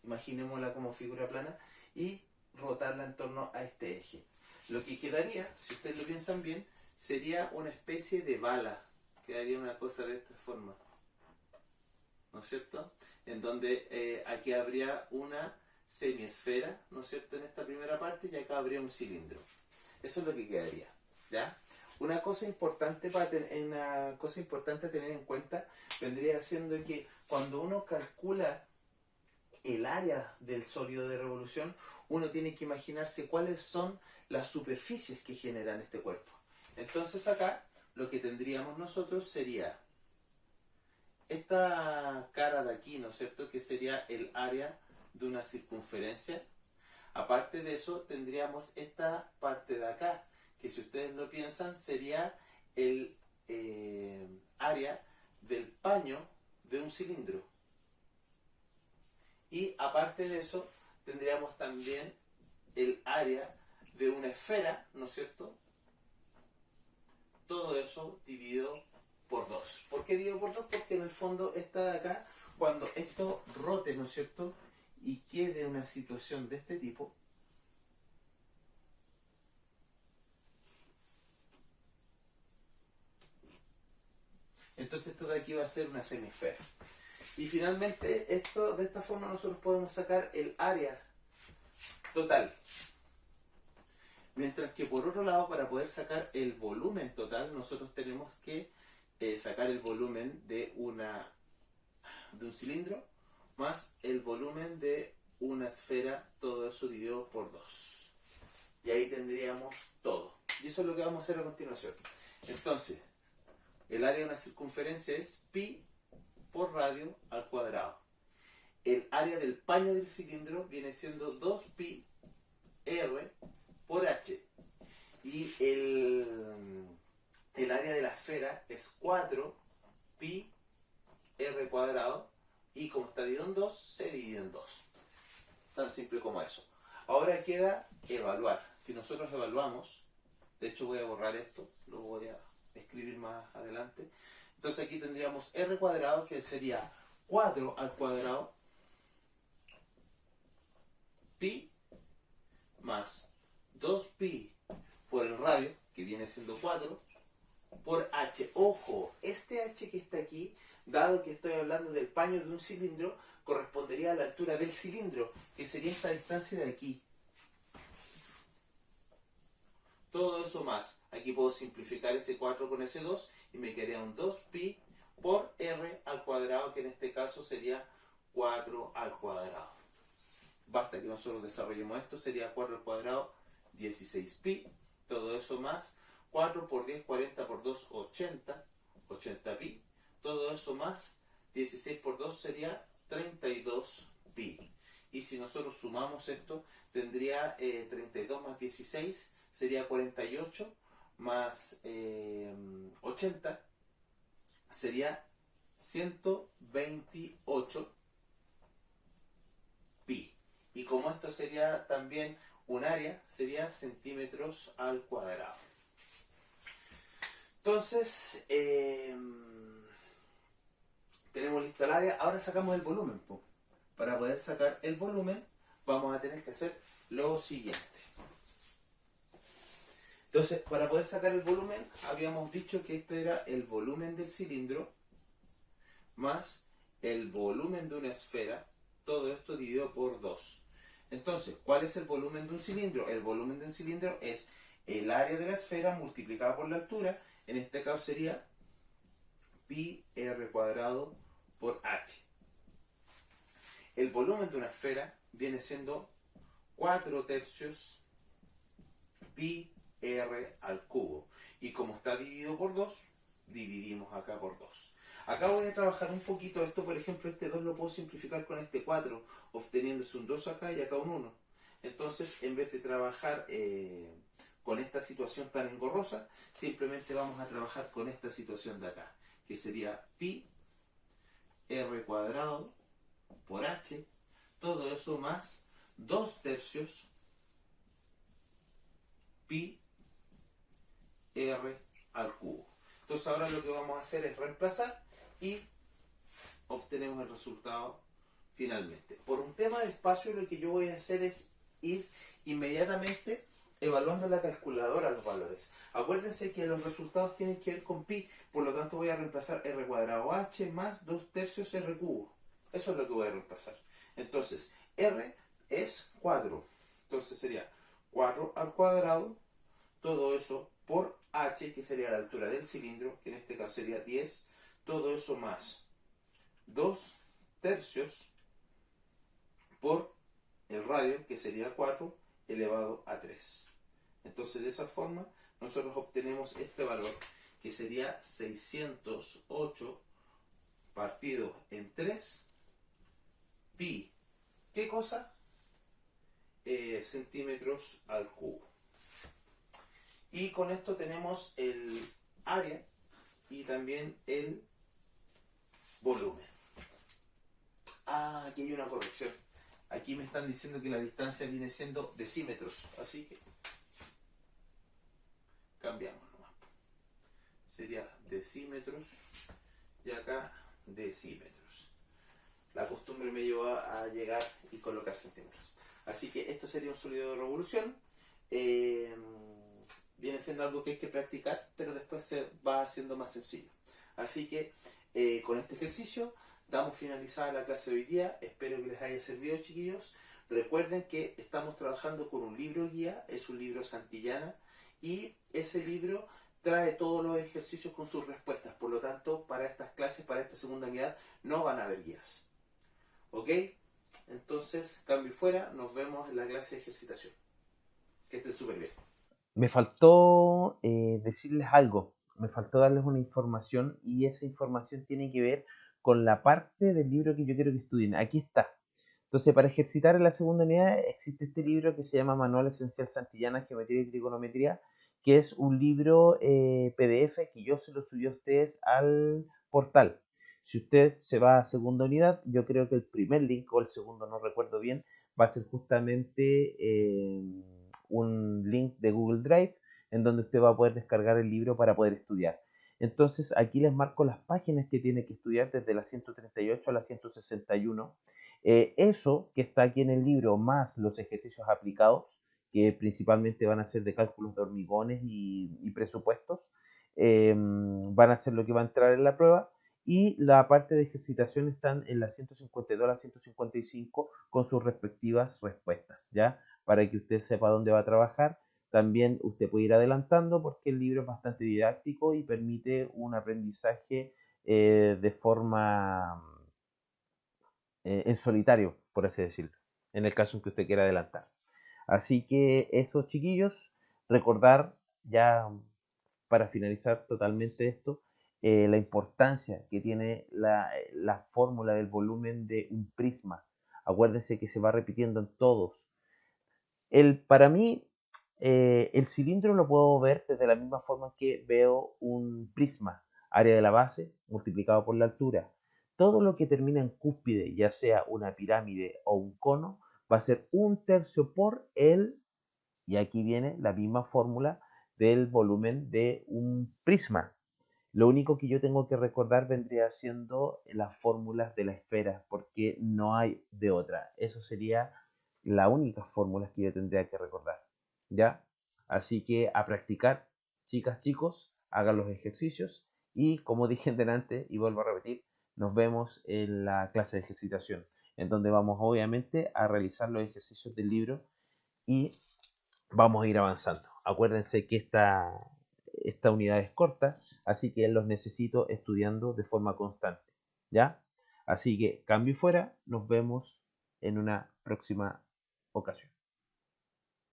Imaginémosla como figura plana y rotarla en torno a este eje. Lo que quedaría, si ustedes lo piensan bien, sería una especie de bala. Quedaría una cosa de esta forma, ¿no es cierto? En donde aquí habría una semiesfera, ¿no es cierto?, en esta primera parte, y acá habría un cilindro. Eso es lo que quedaría, ¿ya? Una cosa importante a tener en cuenta vendría siendo que cuando uno calcula el área del sólido de revolución, uno tiene que imaginarse cuáles son las superficies que generan este cuerpo. Entonces acá lo que tendríamos nosotros sería esta cara de aquí, ¿no es cierto?, que sería el área de una circunferencia. Aparte de eso, tendríamos esta parte de acá, que si ustedes lo piensan, sería el área del paño de un cilindro. Y aparte de eso, tendríamos también el área de una esfera, ¿no es cierto? Todo eso dividido por 2. ¿Por qué dividido por 2? Porque en el fondo esta de acá, cuando esto rote, ¿no es cierto?, y quede una situación de este tipo, entonces esto de aquí va a ser una semisfera. Y finalmente, esto de esta forma nosotros podemos sacar el área total. Mientras que por otro lado, para poder sacar el volumen total, nosotros tenemos que sacar el volumen de un cilindro más el volumen de una esfera, todo eso dividido por 2. Y ahí tendríamos todo. Y eso es lo que vamos a hacer a continuación. Entonces, el área de una circunferencia es pi por radio al cuadrado. El área del paño del cilindro viene siendo 2pi r por h. Y el área de la esfera es 4pi r cuadrado. Y como está dividido en 2, se divide en 2. Tan simple como eso. Ahora queda evaluar. Si nosotros evaluamos, de hecho voy a borrar esto, lo voy a escribir más adelante. Entonces aquí tendríamos r cuadrado, que sería 4 al cuadrado pi más 2pi por el radio, que viene siendo 4, por h. Ojo, este h que está aquí, dado que estoy hablando del paño de un cilindro, correspondería a la altura del cilindro, que sería esta distancia de aquí. Todo eso más. Aquí puedo simplificar ese 4 con ese 2 y me quedaría un 2pi por r al cuadrado, que en este caso sería 4 al cuadrado. Basta que nosotros desarrollemos esto, sería 4 al cuadrado, 16pi. Todo eso más 4 por 10, 40 por 2, 80. 80pi. Todo eso más 16 por 2 sería 32pi. Y si nosotros sumamos esto, tendría 32 más 16 sería 48, más 80 sería 128 pi. Y como esto sería también un área, sería centímetros al cuadrado. Entonces, tenemos lista el área. Ahora sacamos el volumen. Para poder sacar el volumen, vamos a tener que hacer lo siguiente. Entonces, para poder sacar el volumen, habíamos dicho que esto era el volumen del cilindro más el volumen de una esfera, todo esto dividido por 2. Entonces, ¿cuál es el volumen de un cilindro? El volumen de un cilindro es el área de la esfera multiplicada por la altura. En este caso sería pi r cuadrado por h. El volumen de una esfera viene siendo 4 tercios pi r al cubo. Y como está dividido por 2, dividimos acá por 2. Acá voy a trabajar un poquito esto. Por ejemplo, este 2 lo puedo simplificar con este 4, obteniéndose un 2 acá y acá un 1. Entonces, en vez de trabajar con esta situación tan engorrosa, simplemente vamos a trabajar con esta situación de acá, que sería pi r cuadrado por h, todo eso más 2 tercios pi r al cubo. Entonces ahora lo que vamos a hacer es reemplazar y obtenemos el resultado finalmente. Por un tema de espacio, lo que yo voy a hacer es ir inmediatamente evaluando en la calculadora los valores. Acuérdense que los resultados tienen que ver con pi, por lo tanto voy a reemplazar r cuadrado h más 2 tercios r cubo. Eso es lo que voy a reemplazar. Entonces, r es 4. Entonces sería 4 al cuadrado, todo eso por h, que sería la altura del cilindro, que en este caso sería 10, todo eso más 2 tercios por el radio, que sería 4 elevado a 3. Entonces, de esa forma, nosotros obtenemos este valor, que sería 608 partido en 3 pi. ¿Qué cosa? Centímetros al cubo. Y con esto tenemos el área y también el volumen. Aquí hay una corrección. Aquí me están diciendo que la distancia viene siendo decímetros, así que cambiamos nomás. sería decímetros y acá decímetros. La costumbre me llevó a llegar y colocar centímetros. Así que esto sería un sólido de revolución. Eh, Viene siendo algo que hay que practicar, pero después se va haciendo más sencillo. Así que con este ejercicio damos finalizada la clase de hoy día. Espero que les haya servido, chiquillos. Recuerden que estamos trabajando con un libro guía, es un libro Santillana, y ese libro trae todos los ejercicios con sus respuestas. Por lo tanto, para estas clases, para esta segunda unidad, no van a haber guías. ¿Ok? Entonces, cambio y fuera, nos vemos en la clase de ejercitación. Que estén súper bien. Me faltó decirles algo, me faltó darles una información y esa información tiene que ver con la parte del libro que yo quiero que estudien. Aquí está. Entonces, para ejercitar en la segunda unidad existe este libro que se llama Manual Esencial Santillana, Geometría y Trigonometría, que es un libro PDF que yo se lo subí a ustedes al portal. Si usted se va a segunda unidad, yo creo que el primer link o el segundo, no recuerdo bien, va a ser justamente un link de Google Drive en donde usted va a poder descargar el libro para poder estudiar. Entonces aquí les marco las páginas que tiene que estudiar desde la 138 a la 161. Eso que está aquí en el libro más los ejercicios aplicados, que principalmente van a ser de cálculos de hormigones y presupuestos, van a ser lo que va a entrar en la prueba. Y la parte de ejercitación están en la 152 a la 155 con sus respectivas respuestas, ¿ya? Para que usted sepa dónde va a trabajar. También usted puede ir adelantando porque el libro es bastante didáctico y permite un aprendizaje de forma en solitario, por así decirlo, en el caso en que usted quiera adelantar. Así que eso, chiquillos, recordar ya para finalizar totalmente esto, la importancia que tiene la fórmula del volumen de un prisma. Acuérdense que se va repitiendo en todos. Para mí, el cilindro lo puedo ver desde la misma forma que veo un prisma, área de la base multiplicado por la altura. Todo lo que termina en cúspide, ya sea una pirámide o un cono, va a ser un tercio por el, y aquí viene la misma fórmula del volumen de un prisma. Lo único que yo tengo que recordar vendría siendo las fórmulas de la esfera, porque no hay de otra. Eso sería la única fórmula que yo tendría que recordar. ¿Ya? Así que a practicar, chicas, chicos, hagan los ejercicios y como dije delante y vuelvo a repetir, nos vemos en la clase de ejercitación, en donde vamos obviamente a realizar los ejercicios del libro y vamos a ir avanzando. Acuérdense que esta unidad es corta, así que los necesito estudiando de forma constante, ¿ya? Así que cambio y fuera, nos vemos en una próxima ocasión.